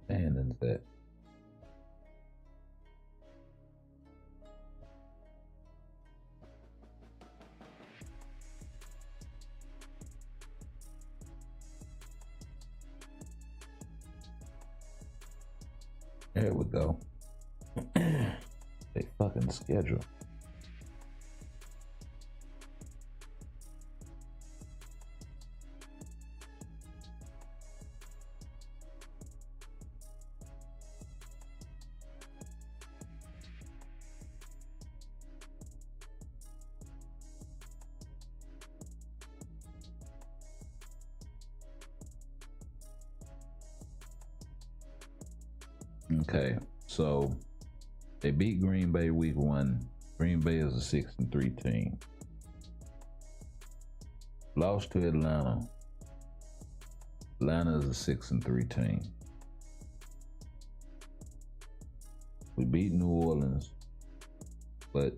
And then that. There we go. They fucking schedule. Okay, so they beat Green Bay week 1. Green Bay is a 6-3 team. Lost to Atlanta. Atlanta is a 6-3 team. We beat New Orleans, but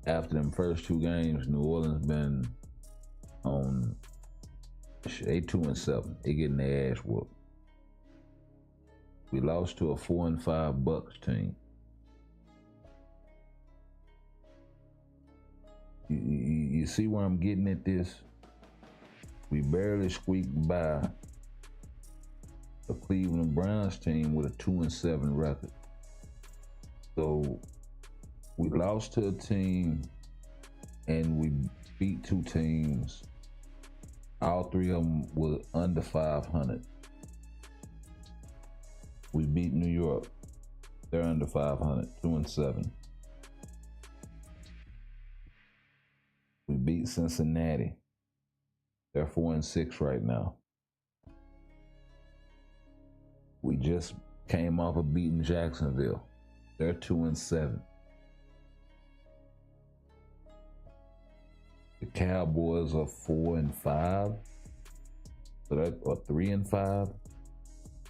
after them first 2 games, New Orleans been on. They 2-7. They getting their ass whooped. We lost to a 4-5 Bucks team. You see where I'm getting at this? We barely squeaked by a Cleveland Browns team with a 2-7 record. So we lost to a team and we beat 2 teams. All 3 of them were under 500. We beat New York. They're under 500, 2-7. We beat Cincinnati. They're 4-6 right now. We just came off of beating Jacksonville. They're 2-7. The Cowboys are 4-5. So they're 3-5.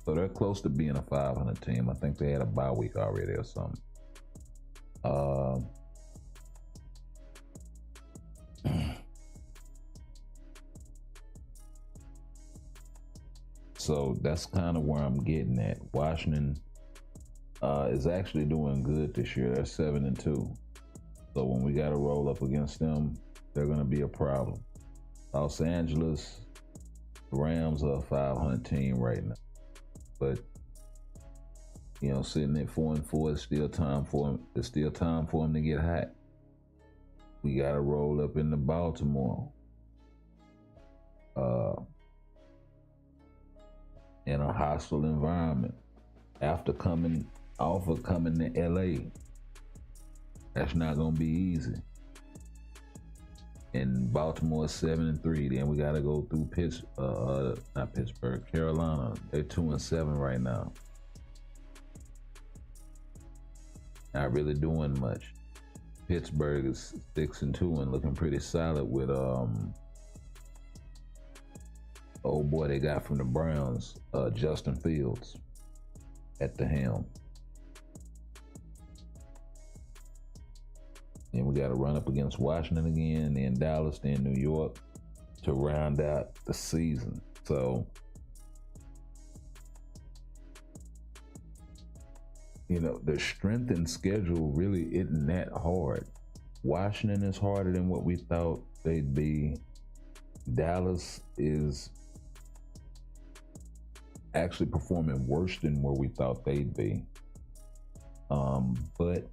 So they're close to being a 500 team. I think they had a bye week already or something. So that's kind of where I'm getting at. Washington is actually doing good this year. They're 7-2. So when we got to roll up against them, they're going to be a problem. Los Angeles, the Rams are a 500 team right now. But, you know, sitting at 4-4, it's still time for them. It's still time for them to get hot. We got to roll up into Baltimore. In a hostile environment. After coming to LA, that's not gonna be easy. And Baltimore is 7-3. Then we gotta go through Carolina. They're 2-7 right now. Not really doing much. Pittsburgh is 6-2 and looking pretty solid with old boy they got from the Browns, Justin Fields, at the helm. Then we got to run up against Washington again, then Dallas, then New York to round out the season. So, you know, the strength and schedule really isn't that hard. Washington is harder than what we thought they'd be. Dallas is actually performing worse than where we thought they'd be. But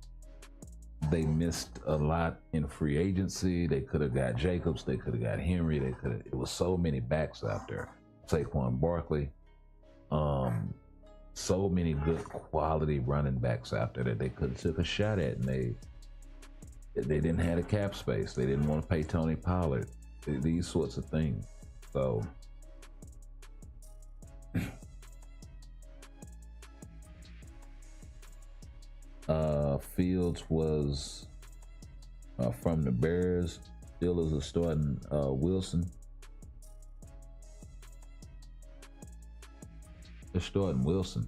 they missed a lot in free agency. They could have got Jacobs. They could have got Henry. It was so many backs out there. Saquon Barkley. So many good quality running backs out there that they could have took a shot at, and they didn't have the cap space. They didn't want to pay Tony Pollard. These sorts of things. So Fields was from the Bears. Steelers are starting Wilson. They're starting Wilson.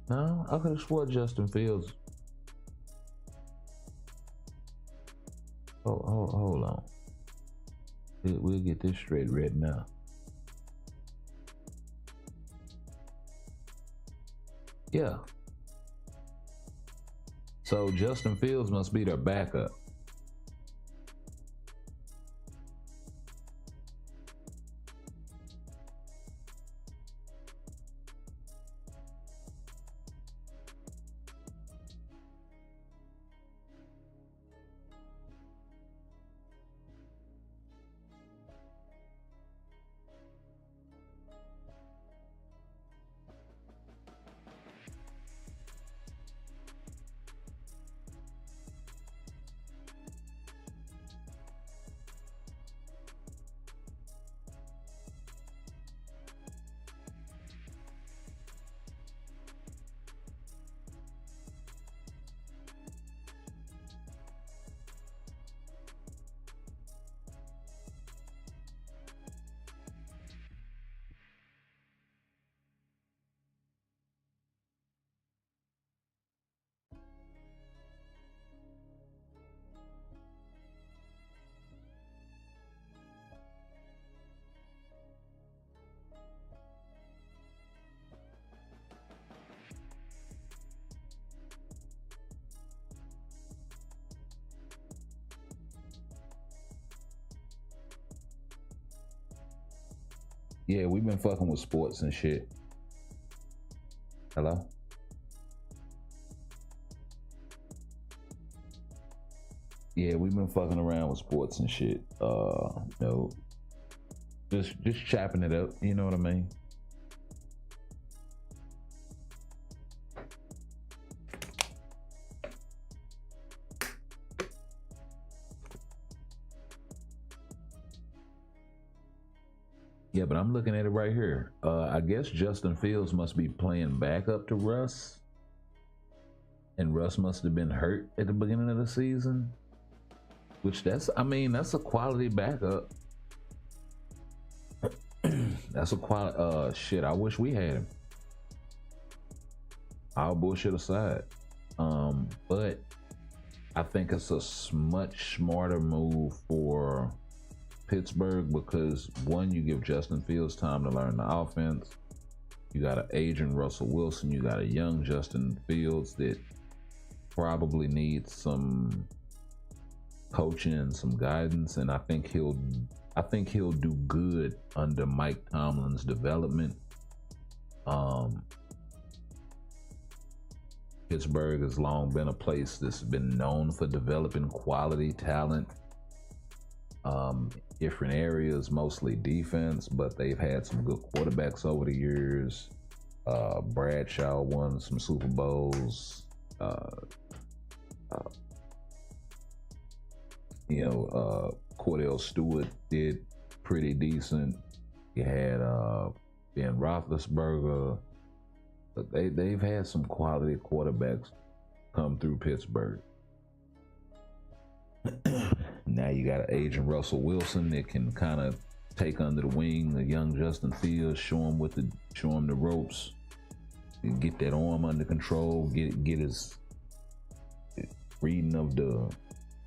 No, I could have swore Justin Fields. Hold on. We'll get this straight right now. Yeah. So Justin Fields must be their backup. Yeah, we've been fucking with sports and shit. Hello? Yeah, we've been fucking around with sports and shit. No. Just chopping it up, you know what I mean? Yeah, but I'm looking at it right here. I guess Justin Fields must be playing backup to Russ. And Russ must have been hurt at the beginning of the season. Which that's a quality backup. That's a quality, shit, I wish we had him. All bullshit aside. But I think it's a much smarter move for Pittsburgh because one, you give Justin Fields time to learn the offense. You got an aging Russell Wilson. You got a young Justin Fields that probably needs some coaching and some guidance. And I think he'll do good under Mike Tomlin's development. Pittsburgh has long been a place that's been known for developing quality talent. Different areas, mostly defense, but they've had some good quarterbacks over the years. Bradshaw won some Super Bowls. Cordell Stewart did pretty decent. You had Ben Roethlisberger. But they've had some quality quarterbacks come through Pittsburgh. Now you got an aging Russell Wilson that can kind of take under the wing a young Justin Fields, show him the ropes, and get that arm under control, get his reading of the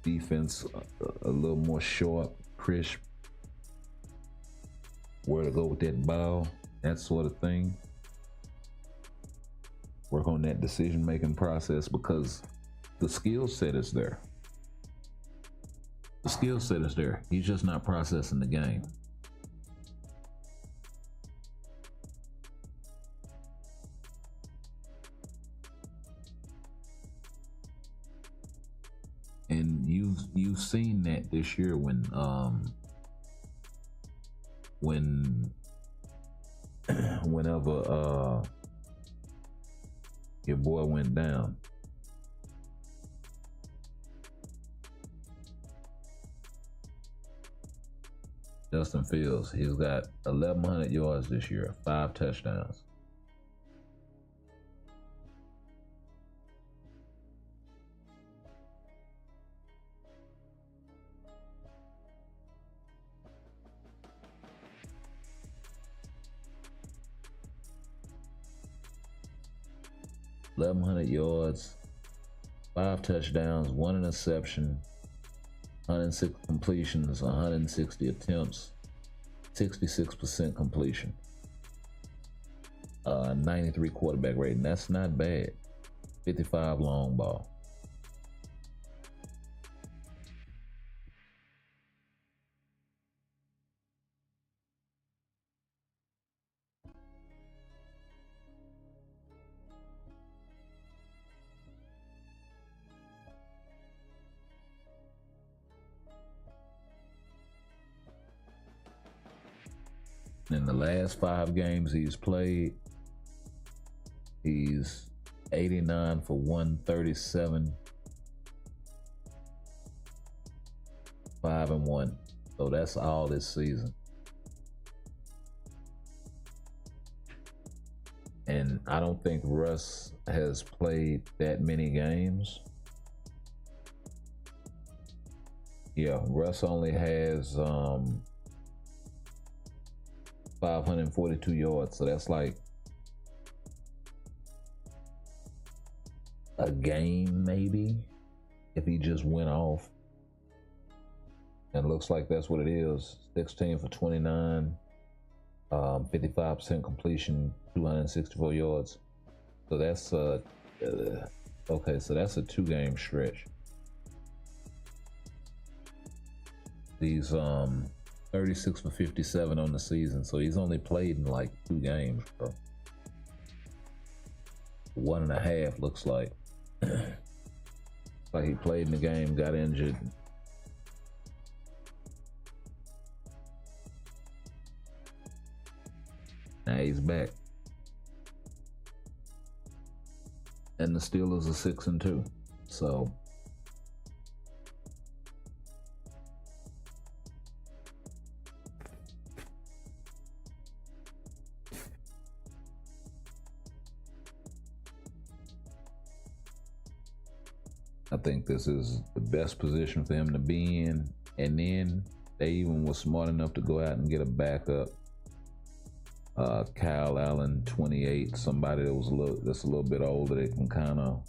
defense a little more sharp, crisp, where to go with that ball, that sort of thing. Work on that decision-making process because the skill set is there. The skill set is there. He's just not processing the game. And you've seen that this year when whenever your boy went down. Justin Fields, he's got 1,100 yards this year, 5 touchdowns. Yards, 5 touchdowns, 1 interception, 106 completions, 160 attempts, 66% completion, 93 quarterback rating. That's not bad. 55 long ball. In the last 5 games he's played, he's 89 for 137, 5-1. So that's all this season. And I don't think Russ has played that many games. Yeah, Russ only has 542 yards, so that's like a game maybe if he just went off. And it looks like that's what it is. 16 for 29, 55% completion, 264 yards. So that's okay, so that's a 2-game stretch. These 36 for 57 on the season, so he's only played in like 2 games, bro. 1.5 looks like. Like he played in the game, got injured. Now he's back. And the Steelers are 6-2. So I think this is the best position for him to be in. And then they even was smart enough to go out and get a backup. Kyle Allen, 28, somebody that was that's a little bit older that can kind of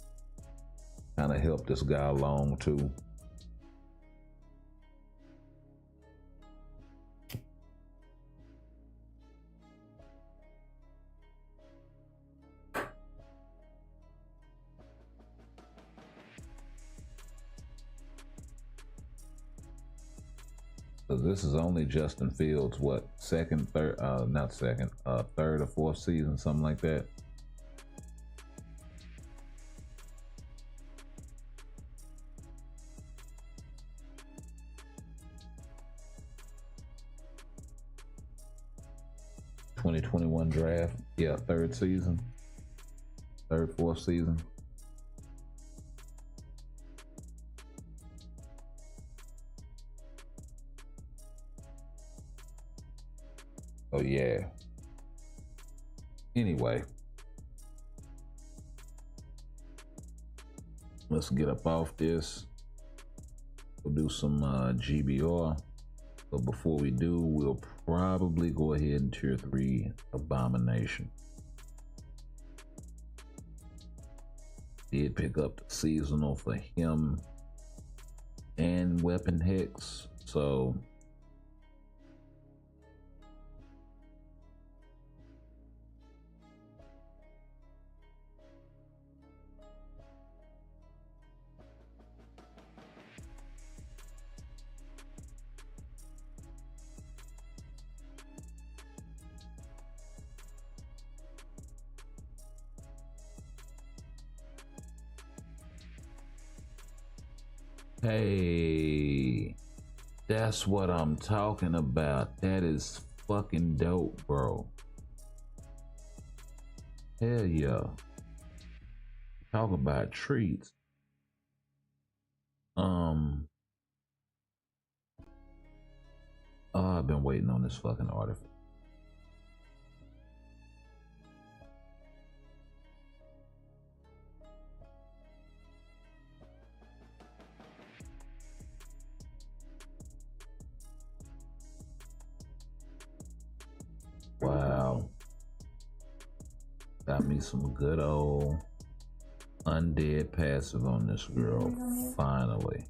help this guy along too. This is only Justin Fields, what, third or fourth season, something like that. '21 draft, yeah, fourth season. Oh yeah. Anyway, let's get up off this. We'll do some GBR. But before we do, we'll probably go ahead and tier 3 Abomination. Did pick up the seasonal for him and Weapon Hex, so hey, that's what I'm talking about. That is fucking dope, bro. Hell yeah. Talk about treats. Oh, I've been waiting on this fucking artifact. Wow. Got me some good old undead passive on this girl, finally.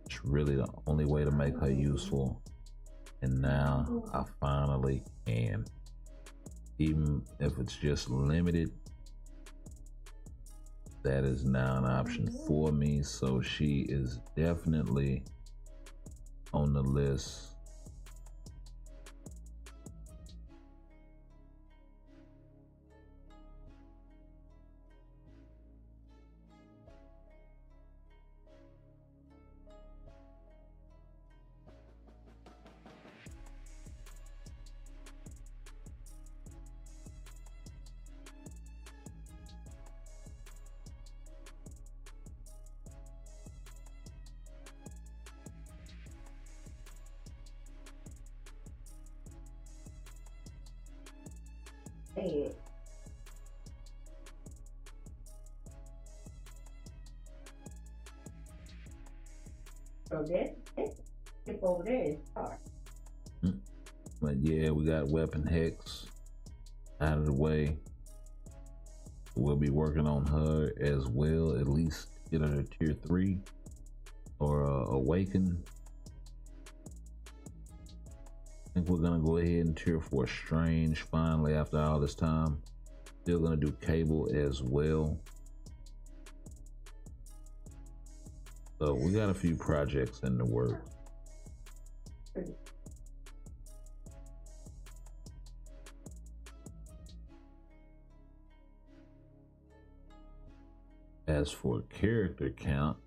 It's really the only way to make her useful. And now I finally can. Even if it's just limited, that is now an option for me. So she is definitely on the list. Hey. So this tip over there is hard. But yeah, we got Weapon Hex out of the way. We'll be working on her as well, at least get her to tier 3 or Awaken. I think we're gonna go ahead and tier 4 Strange finally after all this time. Still gonna do Cable as well. So we got a few projects in the works. As for character count,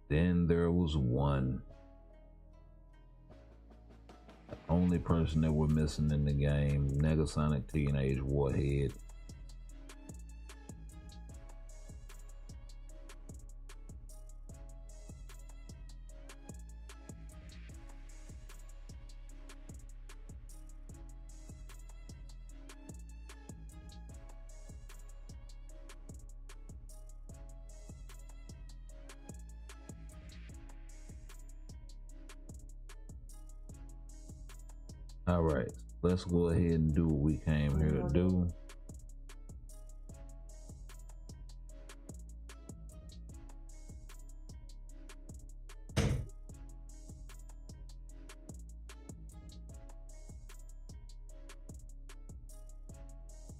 then there was one. The only person that we're missing in the game, Negasonic Teenage Warhead. All right, let's go ahead and do what we came here to do.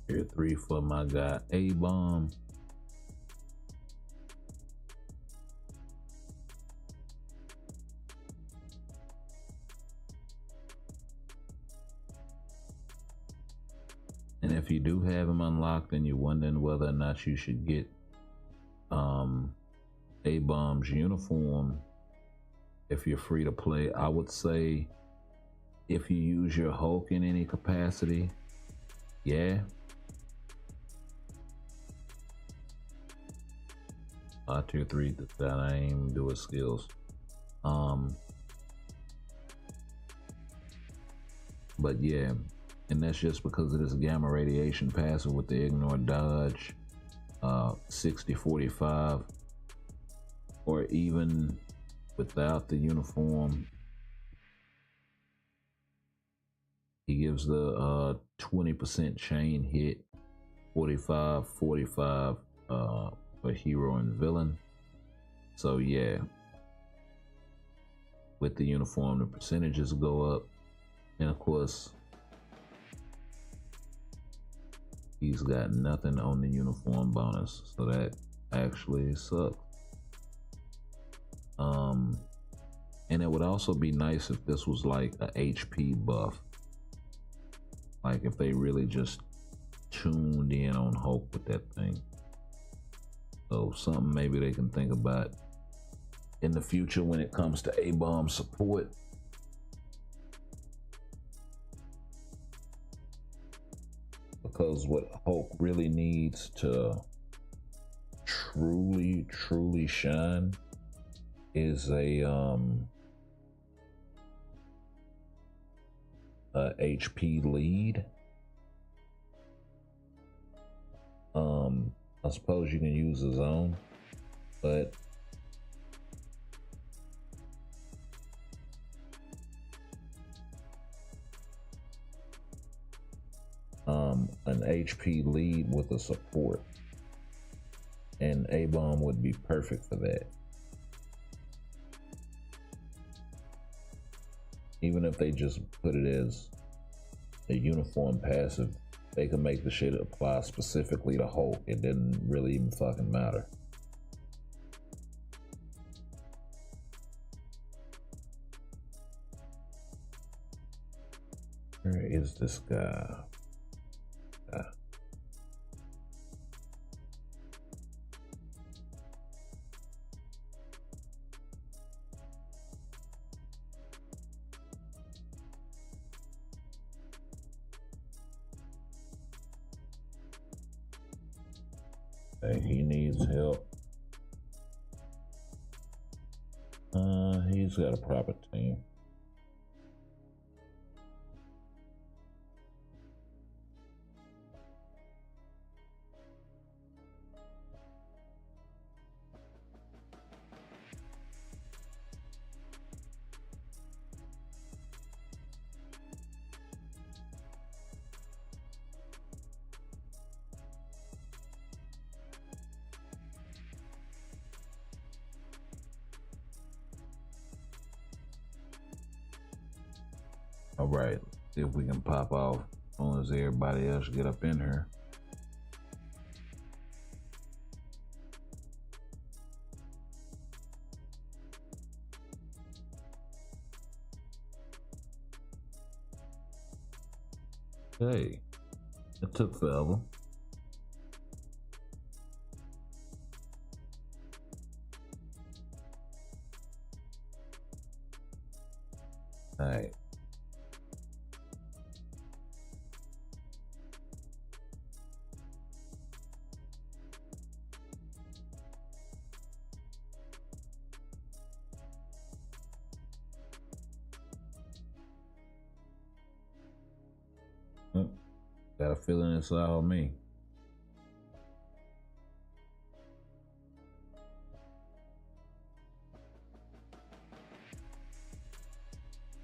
Here 3 for my guy A-Bomb. And if you do have him unlocked and you're wondering whether or not you should get A-Bomb's uniform, if you're free to play, I would say if you use your Hulk in any capacity, yeah. Tier 3 that I ain't even do his skills. But yeah. And that's just because of this gamma radiation passive with the ignore dodge, 60-45, or even without the uniform, he gives the 20% chain hit, 45-45 for hero and villain. So yeah, with the uniform, the percentages go up, and of course, he's got nothing on the uniform bonus, so that actually sucks. And it would also be nice if this was like a HP buff. Like if they really just tuned in on Hulk with that thing. So something maybe they can think about in the future when it comes to A-Bomb support. Because what Hulk really needs to truly shine is a HP lead. I suppose you can use his own, but an HP lead with a support, and A-Bomb would be perfect for that. Even if they just put it as a uniform passive, they can make the shit apply specifically to Hulk. It didn't really even fucking matter. Where is this guy? He needs help. He's got a proper team. All right, see if we can pop off as soon as everybody else get up in here. Hey, it took forever. All right. Got a feeling it's all me.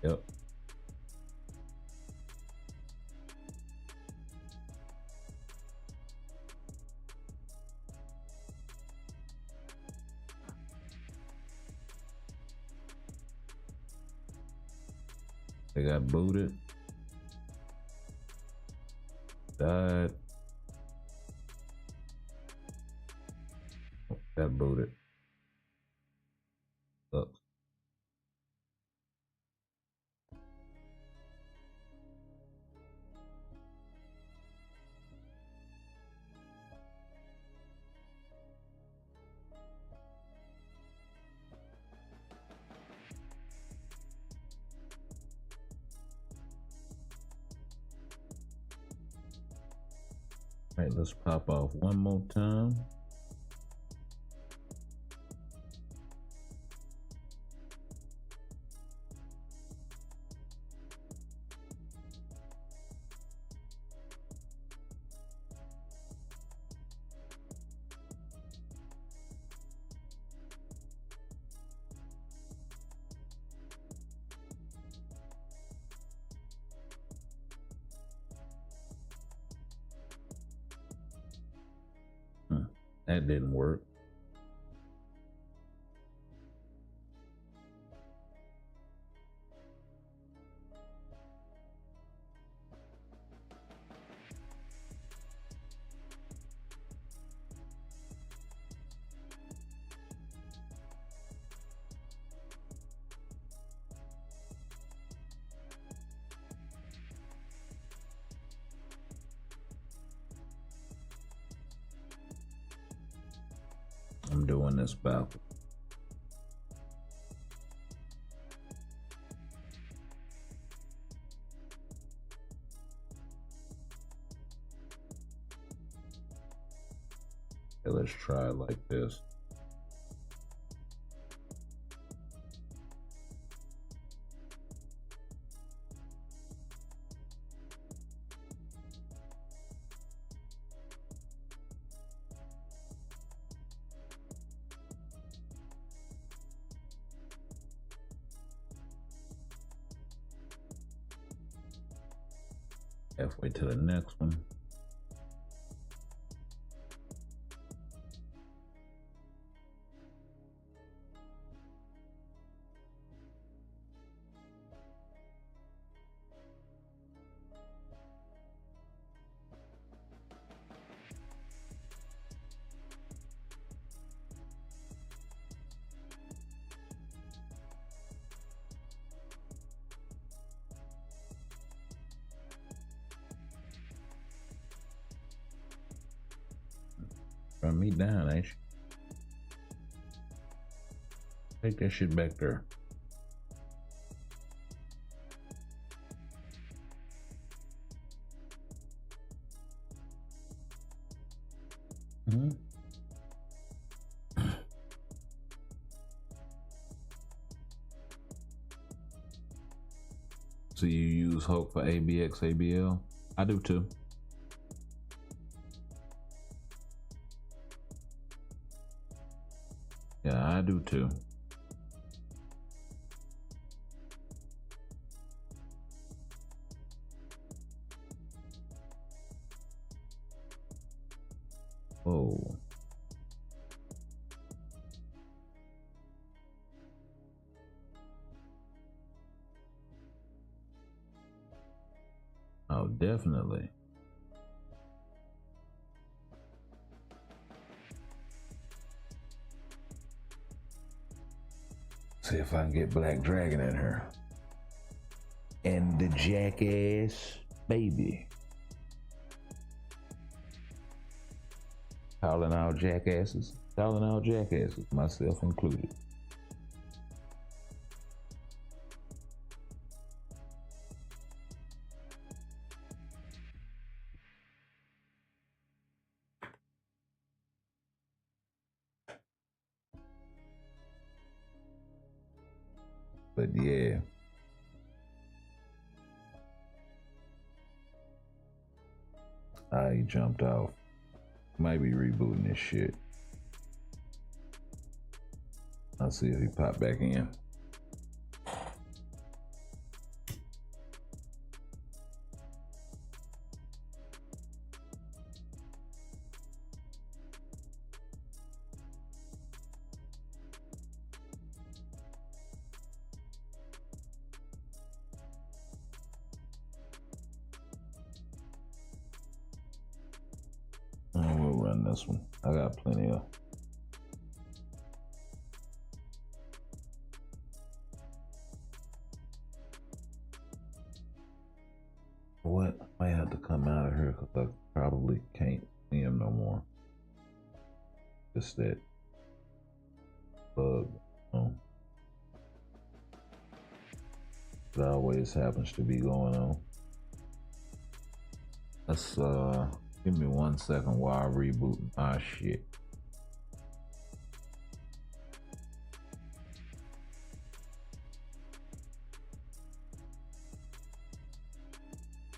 Yep. They got booted. Died. Got booted. Sucks. All right, let's pop off one more time. That didn't work. I'm doing this backwards. Okay, let's try it like this. Halfway to the next one. Run me down, ain't you? Take that shit back there. So you use Hulk for ABX, ABL? I do too. Yeah, I do too. Whoa. Oh, definitely. See if I can get Black Dragon in her. And the jackass baby. calling out jackasses, myself included. But yeah. I jumped off. Might be rebooting this shit. I'll see if he popped back in. We'll run this one. I got plenty of. What? I might have to come out of here because I probably can't see him no more. Just that bug. It always happens to be going on. Let's give me 1 second while I reboot my shit.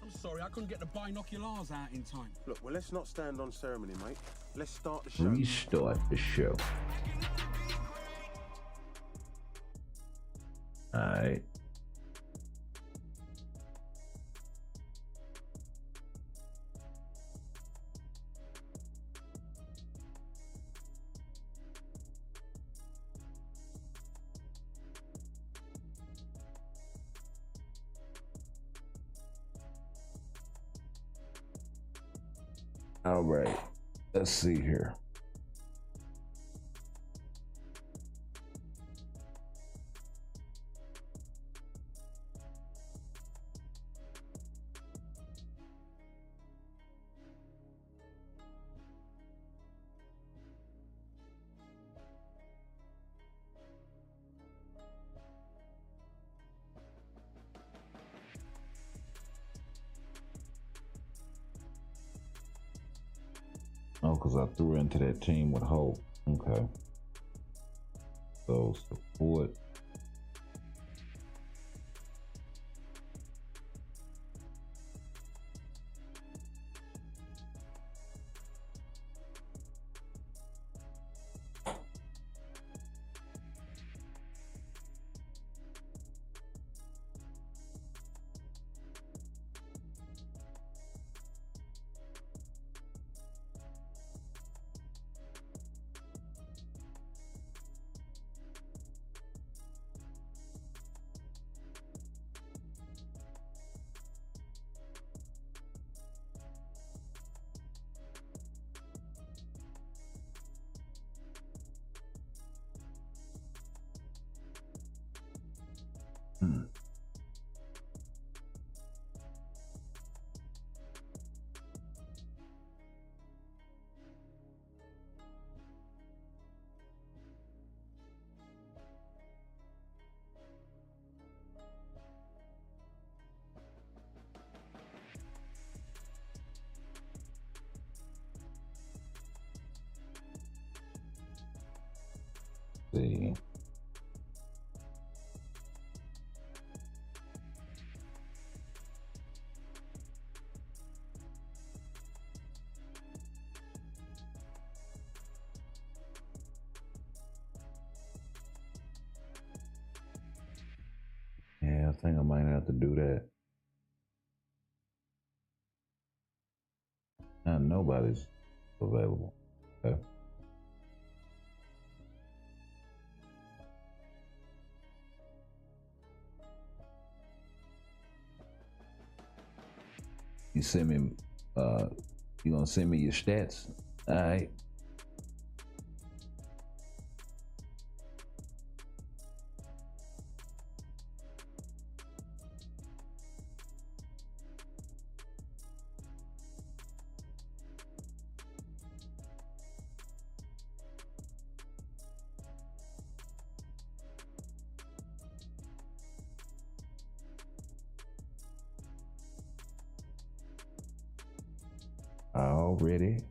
I'm sorry, I couldn't get the binoculars out in time. Look, well, let's not stand on ceremony, mate. Let's start the show. Restart the show. Alright. All right, let's see here. Oh, because I threw into that team with hope. Okay. So support. See. Yeah, I think I might have to do that. And nobody's available. Okay. You send me, you gonna send me your stats? All right. Already.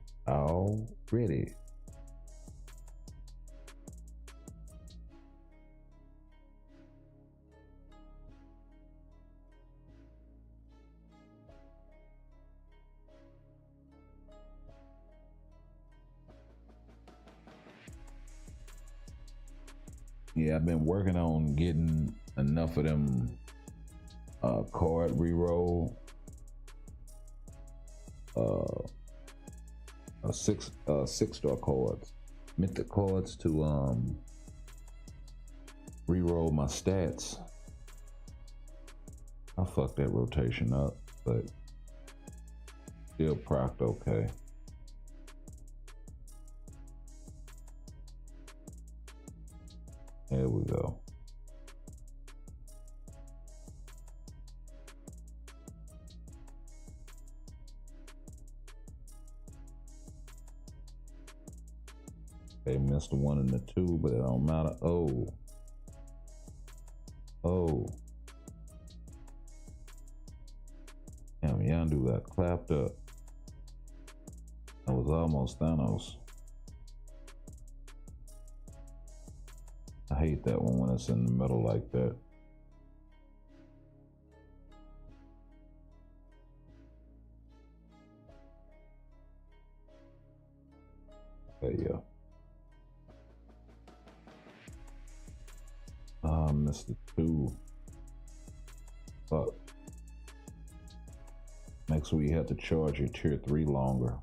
Yeah, I've been working on getting enough of them card reroll six-star cards, mythic cards to reroll my stats. I fucked that rotation up, but still procced okay. There we go. They missed the 1 and the 2, but it don't matter. Oh. Damn, Yandu got clapped up. That was almost Thanos. I hate that one when it's in the middle like that. Okay, yeah. Mr. 2. Fuck. Next week you have to charge your tier 3 longer.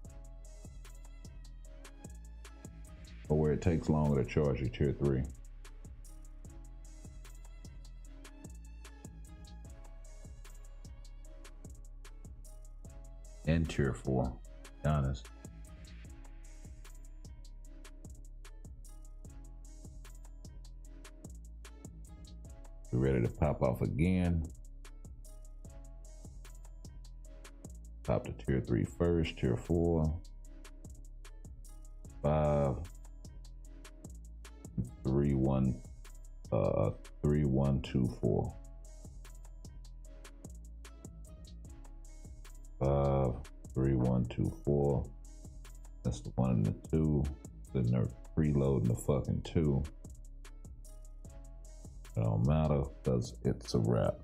Or where it takes longer to charge your tier 3. And tier 4, be honest. We're ready to pop off again. Pop to tier 3 first, tier 4, 5, 3, 1, 3, 1, 2, 4. 5, 3, 1, 2, 4. That's the 1 and the 2. Sitting there preloading the fucking 2. It don't matter because it's a wrap.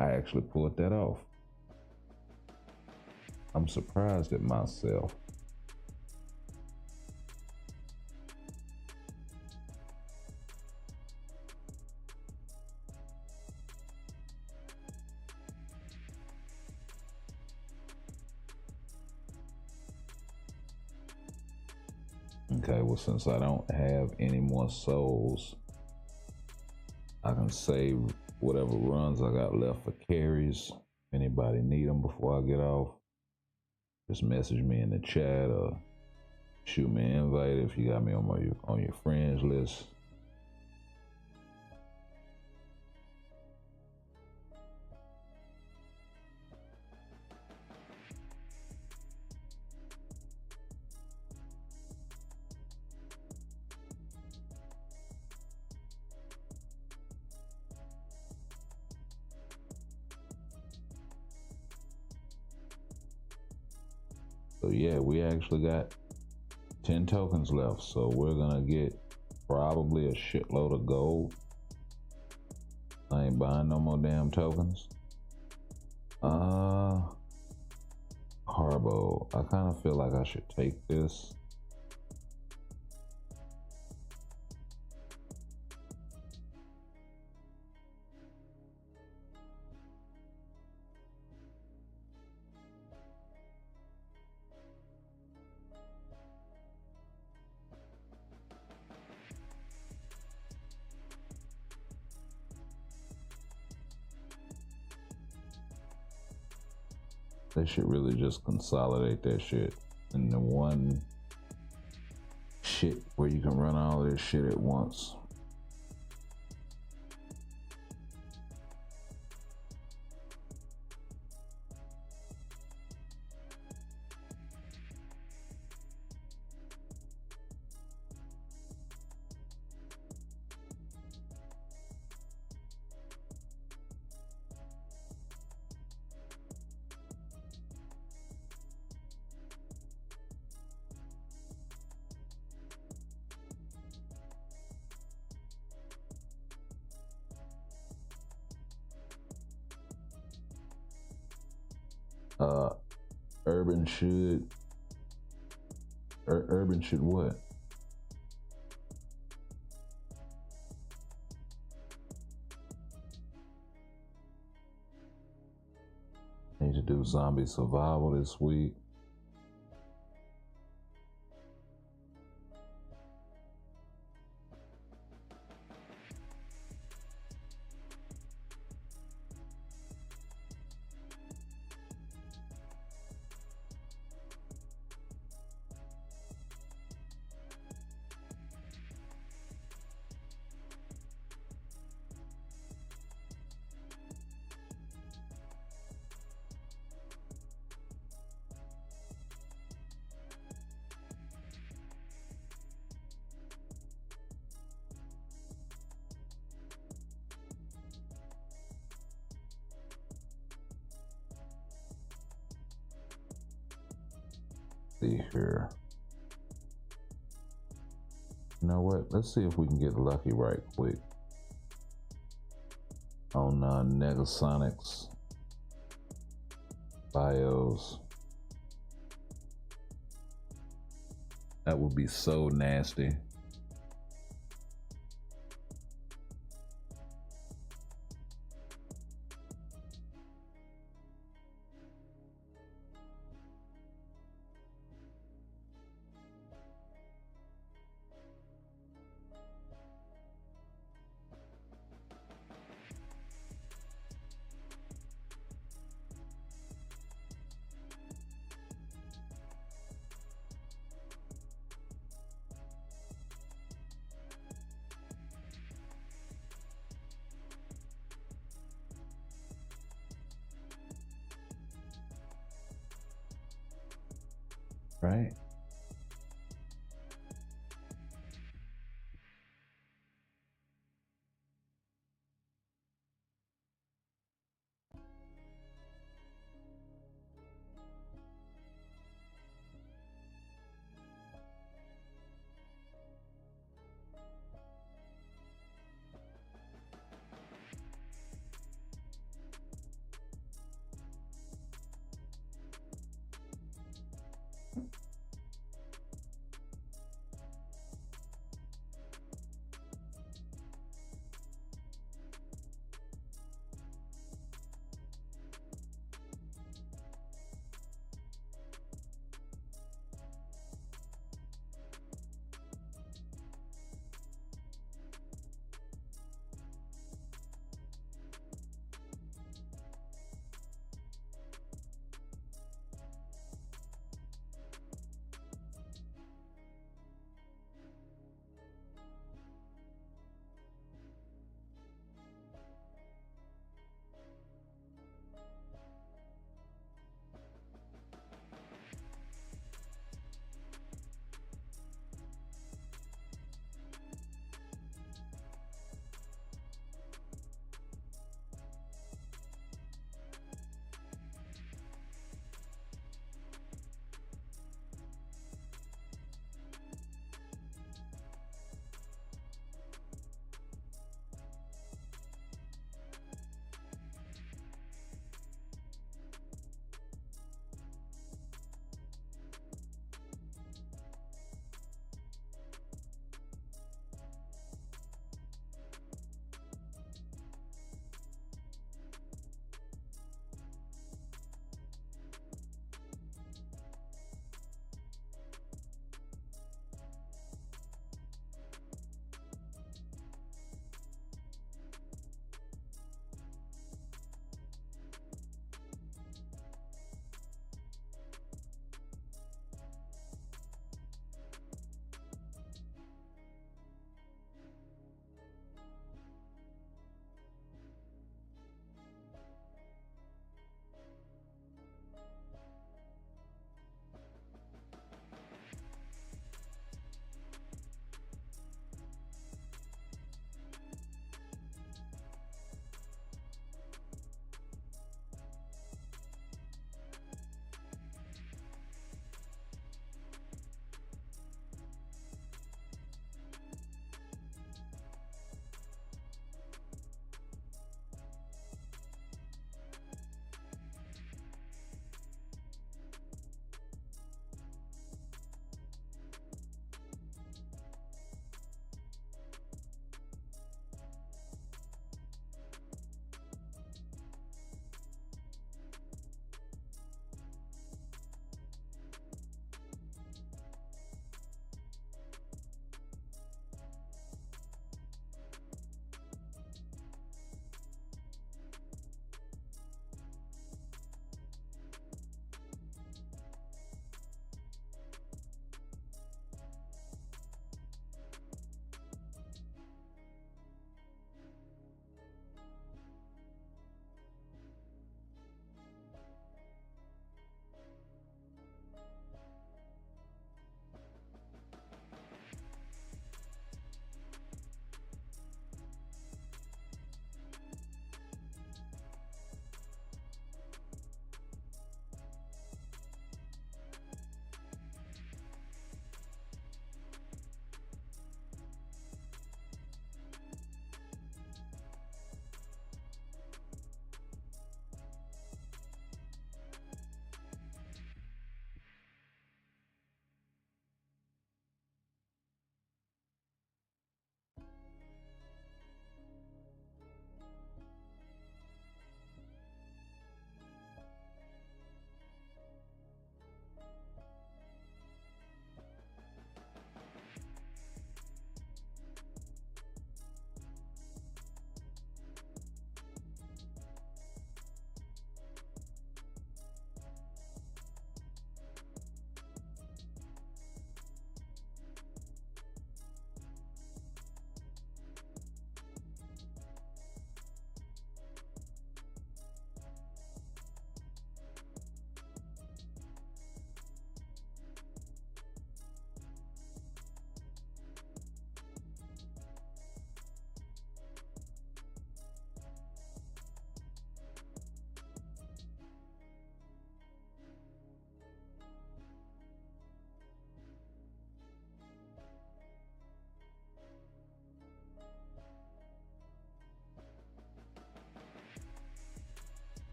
I actually pulled that off. I'm surprised at myself. Okay, well, since I don't have any more souls, I can save whatever runs I got left for carries. If anybody need them before I get off, just message me in the chat or shoot me an invite if you got me on your friends list. So yeah, we actually got 10 tokens left. So we're gonna get probably a shitload of gold. I ain't buying no more damn tokens. Harbo, I kind of feel like I should take this. They should really just consolidate that shit into one shit where you can run all of this shit at once. Uh, Urban should what? Need to do zombie survival this week. See here. You know what? Let's see if we can get lucky right quick on Negasonics bios. That would be so nasty. Right?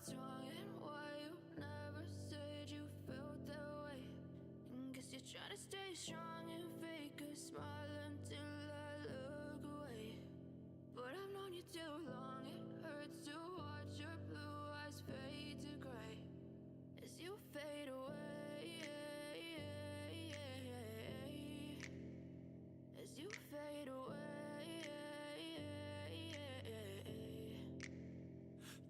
what's wrong and why you never said you felt that way. And guess you're trying to stay strong and fake a smile until I look away. But I've known you too long, it hurts to watch your blue eyes fade to gray as you fade away. As you fade away.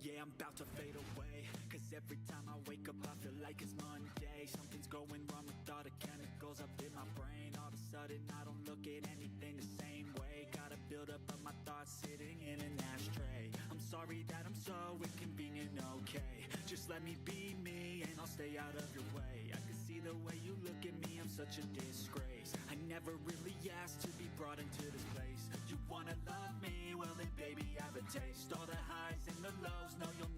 Yeah, I'm about to fade away, cause every time I wake up I feel like it's Monday. Something's going wrong with all the chemicals up in my brain. All of a sudden I don't look at anything the same way. Gotta build up of my thoughts sitting in an ashtray. I'm sorry that I'm so inconvenient, okay. Just let me be me and I'll stay out of your way. I can see the way you look at me, I'm such a disgrace. I never really asked to be brought into this place. You wanna love me? Well then baby, have a taste. All the highs and the lows, no you'll